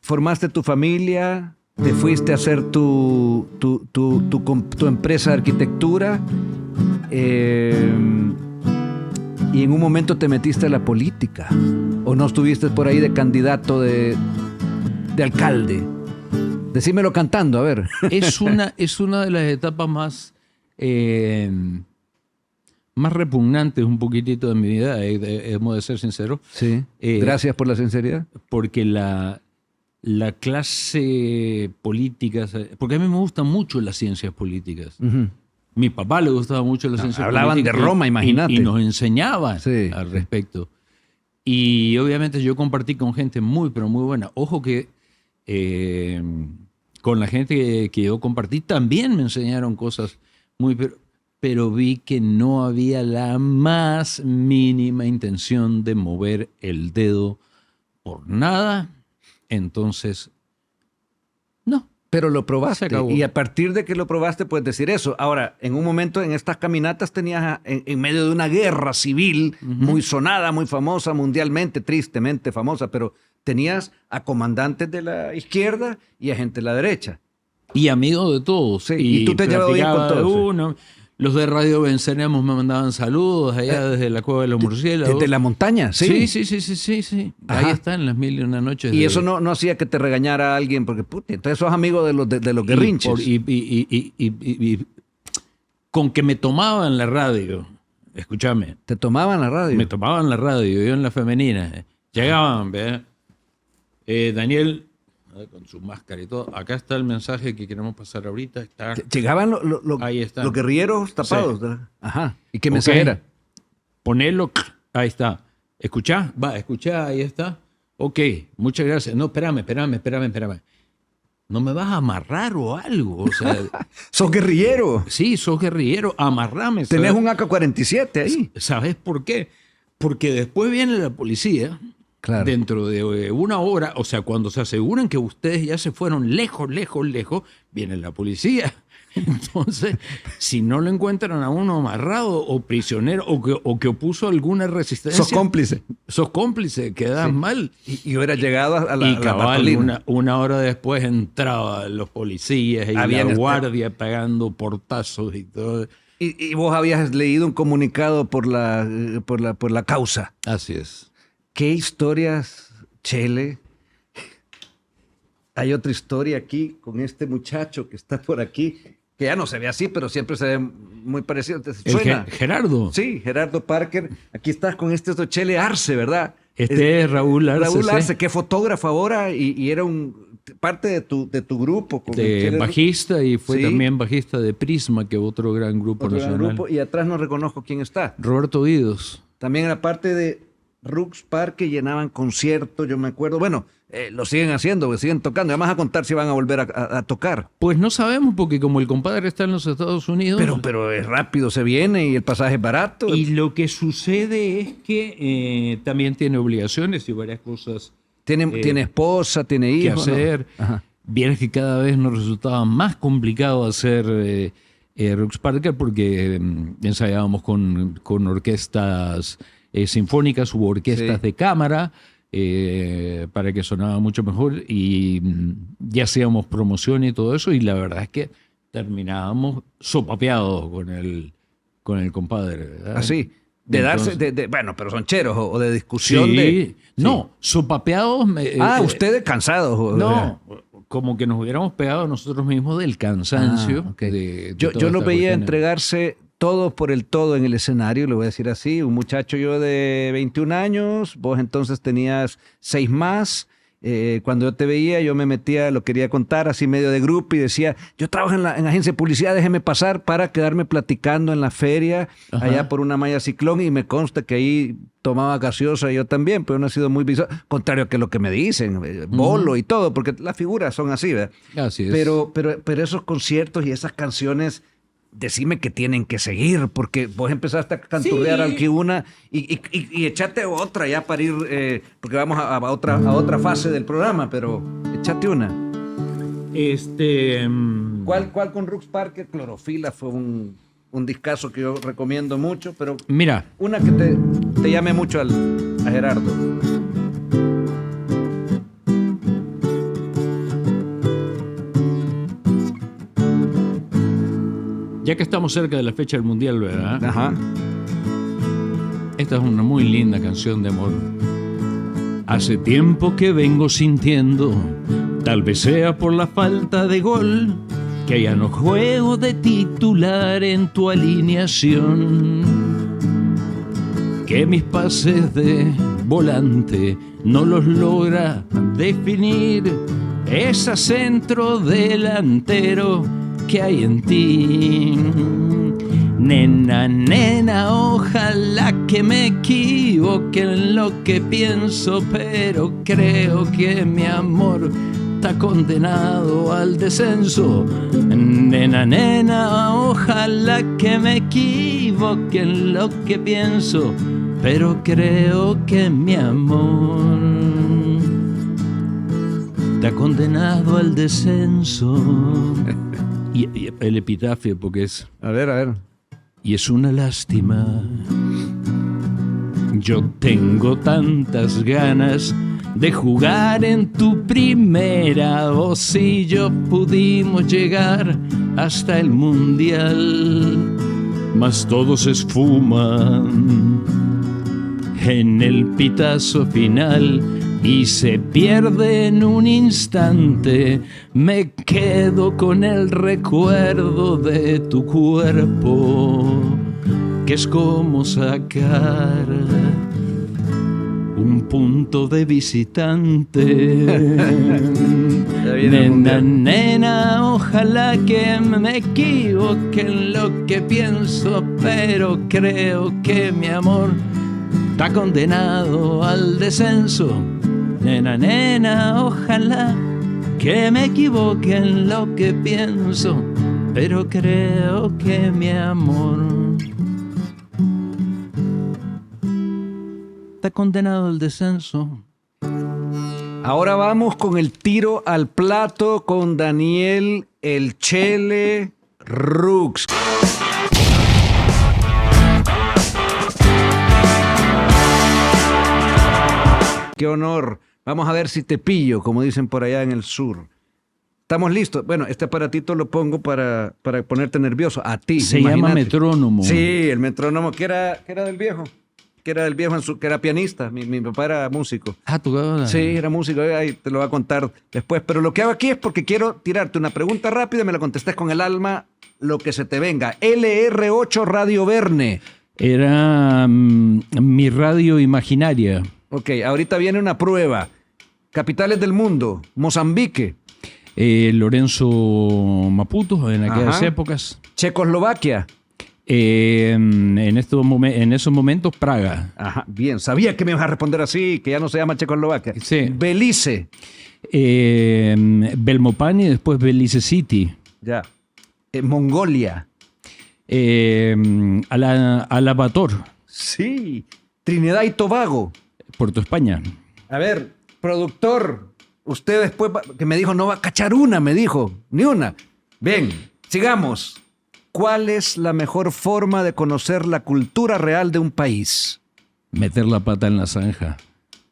Formaste tu familia, te fuiste a hacer tu empresa de arquitectura y en un momento te metiste a la política o no estuviste por ahí de candidato de alcalde. Decímelo cantando, a ver. Es una de las etapas más repugnantes un poquitito de mi vida, hemos de ser sinceros. Sí. Gracias por la sinceridad. Porque la clase política, porque a mí me gustan mucho las ciencias políticas. Uh-huh. Mi papá le gustaba mucho las ciencias políticas. Hablaban de Roma, imagínate. Y nos enseñaban sí, al respecto. Y obviamente yo compartí con gente muy, pero muy buena. Ojo que con la gente que yo compartí también me enseñaron cosas muy... Pero vi que no había la más mínima intención de mover el dedo por nada. Entonces, no. Pero lo probaste. Se acabó. Y a partir de que lo probaste, puedes decir eso. Ahora, en un momento en estas caminatas tenías, en medio de una guerra civil muy sonada, muy famosa, mundialmente, tristemente famosa, pero tenías a comandantes de la izquierda y a gente de la derecha. Y amigos de todos. Sí, y tú te llevabas bien con todos. Los de Radio Venceremos me mandaban saludos allá desde la Cueva de los Murciélagos. ¿Desde la montaña? Sí. Sí. Ahí están las 1001 noches. Y eso no hacía que te regañara a alguien, porque entonces sos amigo de los guerrinches. Y con que me tomaban la radio, escúchame. ¿Te tomaban la radio? Me tomaban la radio, yo en la femenina. Llegaban, ¿ve? Daniel... con su máscara y todo. Acá está el mensaje que queremos pasar ahorita. Llegaban ahí están. Los guerrilleros tapados. Sí. Ajá. ¿Y qué mensaje era? Ponelo. Ahí está. ¿Escuchá? Escuchá, ahí está. Ok, muchas gracias. No, espérame. ¿No me vas a amarrar o algo? O sea, ¿sos guerrillero? Sí, sos guerrillero. Amarrame. Tenés un AK-47 ahí. ¿Sabes por qué? Porque después viene la policía. Claro. Dentro de una hora, o sea, cuando se aseguran que ustedes ya se fueron lejos, viene la policía. Entonces, si no lo encuentran a uno amarrado o prisionero o que opuso alguna resistencia... Sos cómplice, quedas mal. Y hubiera llegado a la patrulla. Una hora después entraban los policías y la guardia pegando portazos y todo. Y vos habías leído un comunicado por la causa. Así es. ¿Qué historias, Chele? Hay otra historia aquí con este muchacho que está por aquí, que ya no se ve así, pero siempre se ve muy parecido. ¿Suena? Gerardo. Sí, Gerardo Parker. Aquí estás con este otro Chele Arce, ¿verdad? Este es Raúl Arce. Raúl Arce, que es fotógrafo ahora y era parte de tu grupo. De bajista y fue también bajista de Prisma, que otro gran grupo nacional. Gran grupo, y atrás no reconozco quién está. Roberto Guidos. También era parte de Rux Parque, llenaban conciertos, yo me acuerdo. Bueno, lo siguen haciendo, siguen tocando. Además a contar si van a volver a tocar. Pues no sabemos, porque como el compadre está en los Estados Unidos... Pero es rápido, se viene y el pasaje es barato. Y lo que sucede es que también tiene obligaciones y varias cosas... Tiene esposa, tiene hijos. Que hacer. ¿No? Vieras que cada vez nos resultaba más complicado hacer Rux Parker porque ensayábamos con orquestas... sinfónicas u orquestas de cámara para que sonaba mucho mejor y ya hacíamos promoción y todo eso y la verdad es que terminábamos sopapeados con el compadre, ¿verdad? Así. De darse, bueno, pero son cheros o de discusión sí, no, sopapeados. Ustedes cansados. No, como que nos hubiéramos pegado nosotros mismos del cansancio. Okay. Yo los veía entregarse todo por el todo en el escenario, le voy a decir así. Un muchacho yo de 21 años, vos entonces tenías 6 más. Cuando yo te veía, yo me metía, lo quería contar así medio de grupo y decía, yo trabajo en agencia de publicidad, déjeme pasar para quedarme platicando en la feria, ajá, allá por una malla Ciclón, y me consta que ahí tomaba gaseosa yo también, pero no ha sido muy visual, contrario que lo que me dicen, bolo y todo, porque las figuras son así, ¿verdad? Así es. Pero esos conciertos y esas canciones, decime que tienen que seguir, porque vos empezaste a canturrear aquí una y echate otra ya para ir, porque vamos a otra fase del programa, pero echate una. ¿Cuál con Rux Parker? Clorofila fue un discazo que yo recomiendo mucho, pero mira, una que te llame mucho a Gerardo. Ya que estamos cerca de la fecha del Mundial, ¿verdad? Ajá. Esta es una muy linda canción de amor. Hace tiempo que vengo sintiendo, tal vez sea por la falta de gol, que ya no juego de titular en tu alineación. Que mis pases de volante no los logra definir ese centro delantero que hay en ti. Nena, nena, ojalá que me equivoque en lo que pienso, pero creo que mi amor está condenado al descenso. Nena, nena, ojalá que me equivoque en lo que pienso, pero creo que mi amor está condenado al descenso. Y el epitafio, porque es... A ver. Y es una lástima. Yo tengo tantas ganas de jugar en tu primera. Vos y yo pudimos llegar hasta el Mundial, mas todo se esfuma en el pitazo final y se pierde en un instante. Me quedo con el recuerdo de tu cuerpo, que es como sacar un punto de visitante. Nena, nena, ojalá que me equivoque en lo que pienso, pero creo que mi amor está condenado al descenso. Nena, nena, ojalá que me equivoque en lo que pienso, pero creo que mi amor está condenado al descenso. Ahora vamos con el tiro al plato con Daniel El Chele Rux. Qué honor. Vamos a ver si te pillo, como dicen por allá en el sur. ¿Estamos listos? Bueno, este aparatito lo pongo para ponerte nervioso. A ti. Se llama metrónomo. Sí, el metrónomo que era del viejo. Que era pianista. Mi papá era músico. Ah, ¿tú qué? Sí, era músico. Ahí te lo voy a contar después. Pero lo que hago aquí es porque quiero tirarte una pregunta rápida y me la contestes con el alma, lo que se te venga. LR8 Radio Verne. Era mi radio imaginaria. Ok, ahorita viene una prueba. Capitales del mundo. Mozambique. Lorenzo Maputo, en aquellas épocas. Checoslovaquia. En esos momentos, Praga. Ajá, bien. Sabía que me ibas a responder así, que ya no se llama Checoslovaquia. Sí. Belice. Belmopan y después Belice City. Ya. Mongolia. Alabator. Sí. Trinidad y Tobago. Puerto España. A ver, productor, usted después que me dijo no va a cachar una, me dijo, ni una. Bien, sigamos. ¿Cuál es la mejor forma de conocer la cultura real de un país? Meter la pata en la zanja.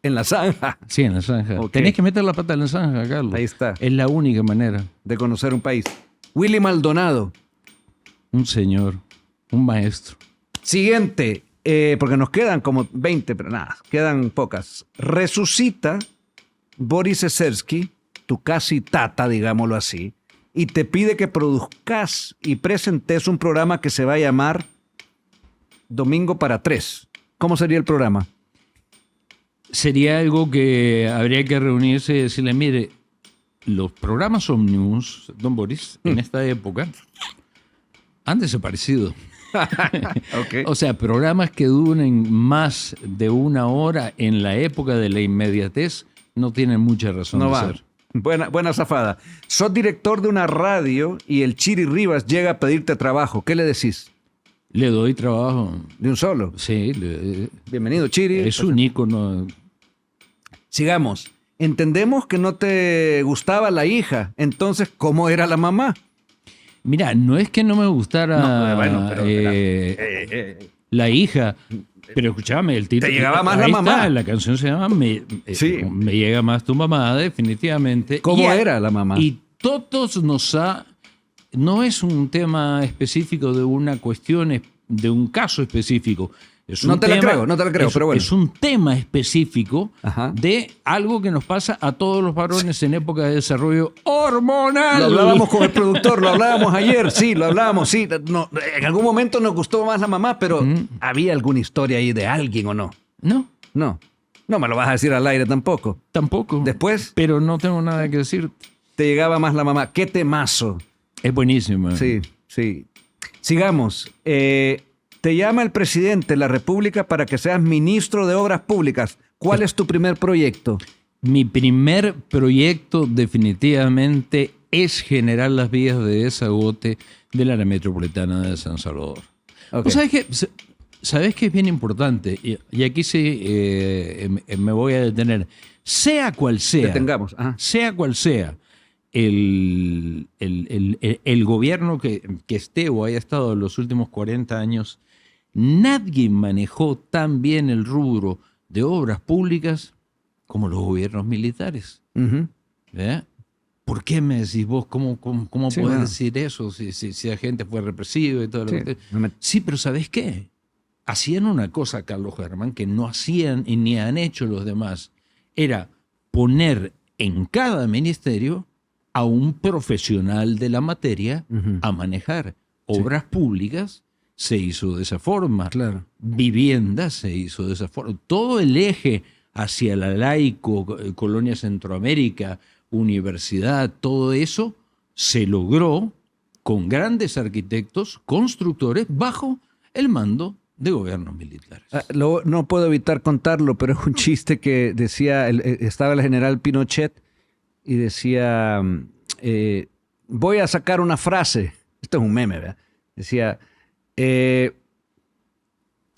¿En la zanja? Sí, en la zanja. Okay. Tenés que meter la pata en la zanja, Carlos. Ahí está. Es la única manera. De conocer un país. Willy Maldonado. Un señor, un maestro. Siguiente. porque nos quedan como 20, pero nada, quedan pocas. Resucita Boris Ezersky, tu casi tata, digámoslo así, y te pide que produzcas y presentes un programa que se va a llamar Domingo para Tres. ¿Cómo sería el programa? Sería algo que habría que reunirse y decirle, mire, los programas Omnibus, don Boris, en esta época han desaparecido. Okay. O sea, programas que duren más de una hora en la época de la inmediatez no tienen mucha razón No de va. ser. Buena zafada. Sos director de una radio y el Chiri Rivas llega a pedirte trabajo. ¿Qué le decís? Le doy trabajo. ¿De un solo? Sí, Bienvenido, Chiri. es un ícono. Sigamos. Entendemos que no te gustaba la hija. Entonces, ¿cómo era la mamá? Mira, no es que no me gustara la hija, pero escúchame, el título. ¿Te llegaba más la ahí mamá? está, la canción se llama Sí. Me llega más tu mamá, definitivamente. ¿Cómo era la mamá? Y todos no es un tema específico de una cuestión, de un caso específico. Es un No te la creo, pero bueno. Es un tema específico Ajá. de algo que nos pasa a todos los varones en época de desarrollo hormonal. Lo hablábamos con el productor, lo hablábamos ayer, sí, lo hablábamos, sí. No, en algún momento nos gustó más la mamá, pero ¿había alguna historia ahí de alguien o no? No, No. No me lo vas a decir al aire tampoco. tampoco. Después Pero no tengo nada que decir. te llegaba más la mamá. ¡Qué temazo! Es buenísimo. Sí, sí. Sigamos. Te llama el presidente de la República para que seas ministro de Obras Públicas. ¿Cuál es tu primer proyecto? Mi primer proyecto definitivamente es generar las vías de desagote del área metropolitana de San Salvador. Ok. ¿Vos sabés que es bien importante? Y aquí sí me voy a detener. Sea cual sea. Detengamos. Ajá. Sea cual sea el gobierno que esté o haya estado en los últimos 40 años, nadie manejó tan bien el rubro de obras públicas como los gobiernos militares. Ujú. ¿Eh? ¿Por qué me decís vos? ¿Cómo Sí, podés bueno. decir eso si la gente fue represiva y todo lo Sí. que... Sí, pero ¿sabés qué? Hacían una cosa, Carlos Germán, que no hacían y ni han hecho los demás. Era poner en cada ministerio a un profesional de la materia a manejar. Obras públicas se hizo de esa forma. Claro. Vivienda se hizo de esa forma. Todo el eje hacia la laico, Colonia Centroamérica, universidad, todo eso se logró con grandes arquitectos, constructores, bajo el mando de gobiernos militares. No puedo evitar contarlo, pero es un chiste que decía, estaba el general Pinochet y decía, voy a sacar una frase, esto es un meme, ¿verdad? Decía,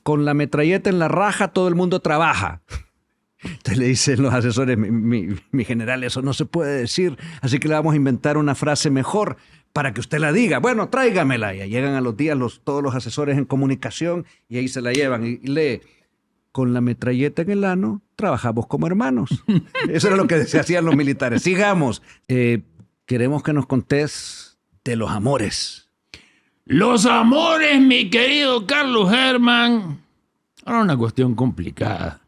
con la metralleta en la raja todo el mundo trabaja. Entonces le dicen los asesores, mi general, eso no se puede decir, así que le vamos a inventar una frase mejor para que usted la diga. Bueno, tráigamela. Y llegan a los días todos los asesores en comunicación y ahí se la llevan y lee, con la metralleta en el ano trabajamos como hermanos. Eso era lo que se hacían los militares. Sigamos. Queremos que nos contés de los amores. Los amores, mi querido Carlos Germán, era una cuestión complicada.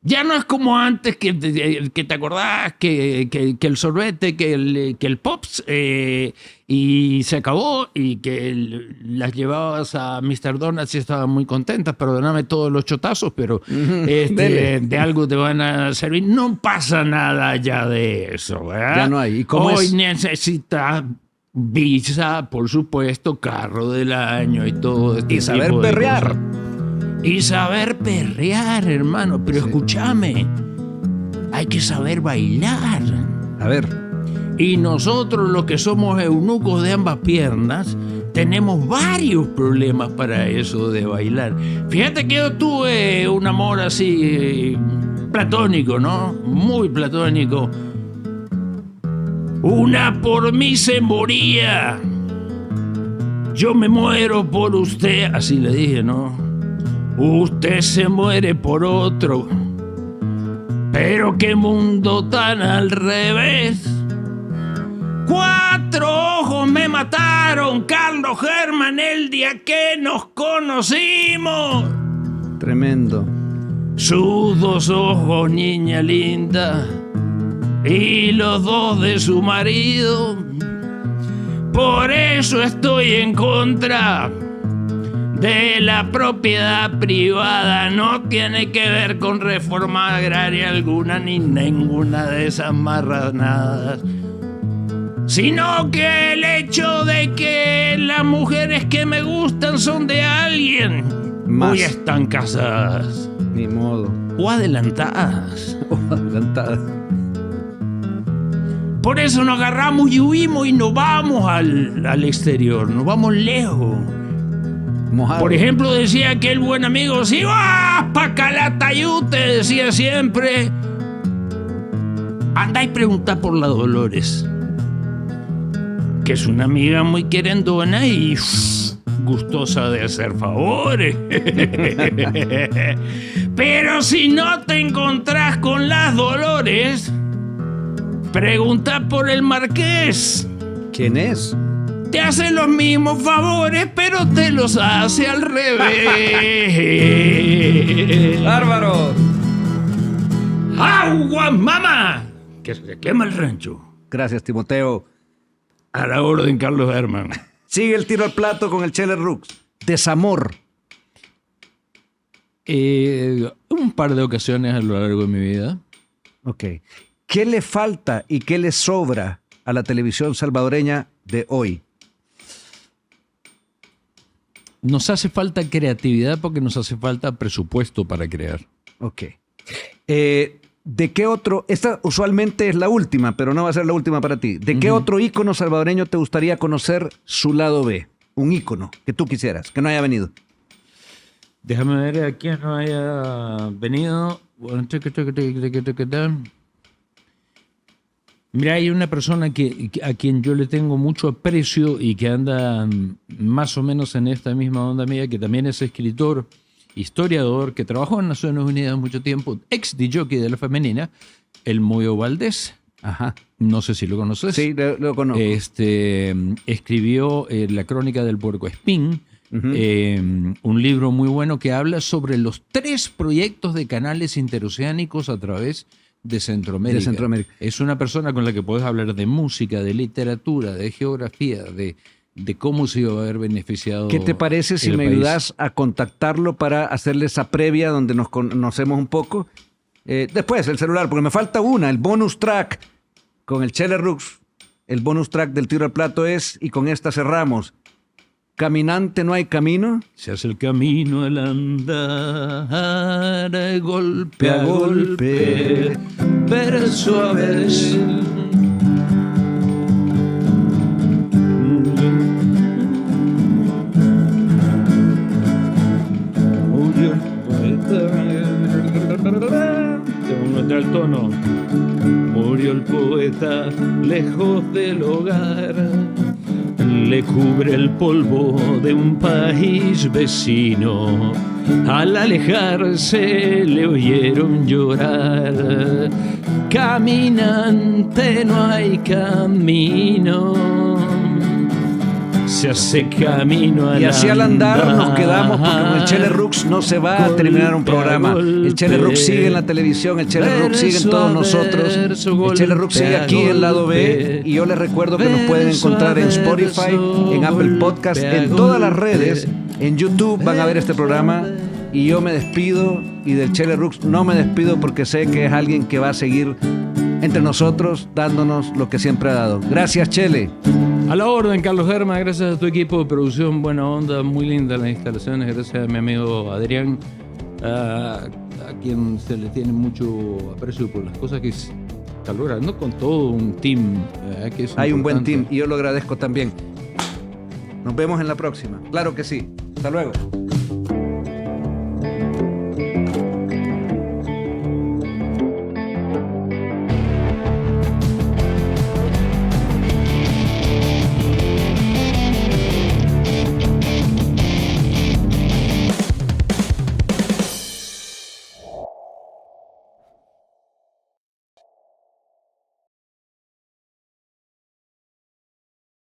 Ya no es como antes que te acordás que el sorbete, que el Pops, y se acabó, y que las llevabas a Mr. Donuts y estaban muy contentas. Perdóname todos los chotazos, pero de algo te van a servir. No pasa nada ya de eso, ¿verdad? Ya no hay. ¿Y cómo Hoy es? necesitas visa, por supuesto, carro del año y todo este Y saber tipo de perrear. cosas. Y saber perrear, hermano. Pero escúchame, hay que saber bailar. A ver. Y nosotros, los que somos eunucos de ambas piernas, tenemos varios problemas para eso de bailar. Fíjate que yo tuve un amor así platónico, ¿no? Muy platónico. Una por mí se moría. Yo me muero por usted. Así le dije, ¿no? Usted se muere por otro. Pero qué mundo tan al revés. 4 ojos me mataron. llamaron Carlos Herman el día que nos conocimos. Tremendo. Sus 2 ojos, niña linda, y los 2 de su marido. Por eso estoy en contra de la propiedad privada. No tiene que ver con reforma agraria alguna ni ninguna de esas marranadas, sino que el hecho de que las mujeres que me gustan son de alguien Más. o ya están casadas Ni modo. o adelantadas. Adelantada. Por eso nos agarramos y huimos y nos vamos al exterior, nos vamos lejos. Mojado. Por ejemplo, decía aquel buen amigo, si vas pa' Calatayud, te decía siempre, anda y pregunta por la Dolores, que es una amiga muy querendona y gustosa de hacer favores. Pero si no te encontrás con las Dolores, pregunta por el Marqués. ¿Quién es? Te hace los mismos favores, pero te los hace al revés. ¡Bárbaro! ¡Agua, mamá! Que se quema el rancho. Gracias, Timoteo. A la orden, Carlos Herman. Sigue el tiro al plato con el Chele Rux. Desamor. Un par de ocasiones a lo largo de mi vida. Ok. ¿Qué le falta y qué le sobra a la televisión salvadoreña de hoy? Nos hace falta creatividad porque nos hace falta presupuesto para crear. Ok. ¿De qué otro? Esta usualmente es la última, pero no va a ser la última para ti. ¿De qué otro ícono salvadoreño te gustaría conocer su lado B? Un ícono que tú quisieras, que no haya venido. Déjame ver a quién no haya venido. Mira, hay una persona a quien yo le tengo mucho aprecio y que anda más o menos en esta misma onda mía, que también es escritor, historiador, que trabajó en Naciones Unidas mucho tiempo, ex DJ de la femenina, el Moyo Valdés. Ajá. No sé si lo conoces. Sí, lo conozco. Escribió La Crónica del Puerco Espín, un libro muy bueno que habla sobre los 3 proyectos de canales interoceánicos a través de Centroamérica. Es una persona con la que puedes hablar de música, de literatura, de geografía, de cómo se iba a haber beneficiado. ¿Qué te parece si me ayudas a contactarlo para hacerle esa previa donde nos conocemos un poco? Después, el celular, porque me falta una, el bonus track con el Chele Rux. El bonus track del tiro al plato es, y con esta cerramos, Caminante no hay camino. Se hace el camino al andar, golpe a golpe, verso a verso. Murió el poeta. Tengo un nota al tono. Murió el poeta lejos del hogar. Le cubre el polvo de un país vecino. Al alejarse le oyeron llorar. Caminante no hay camino. Se hace camino al y así al andar nos quedamos porque con el Chele Rux no se va a terminar un programa. El Chele Rux sigue en la televisión, el Chele Rux sigue en todos nosotros, el Chele Rux sigue aquí en Lado B, y yo les recuerdo que nos pueden encontrar en Spotify, en Apple Podcast, en todas las redes, en YouTube van a ver este programa. Y yo me despido, y del Chele Rux no me despido porque sé que es alguien que va a seguir entre nosotros dándonos lo que siempre ha dado. Gracias, Chele. A la orden, Carlos Herman, gracias a tu equipo de producción, buena onda, muy linda las instalaciones, gracias a mi amigo Adrián, a quien se le tiene mucho aprecio por las cosas que está logrando con todo un team. Que es hay importante. Un buen team y yo lo agradezco también. Nos vemos en la próxima. Claro que sí. Hasta luego.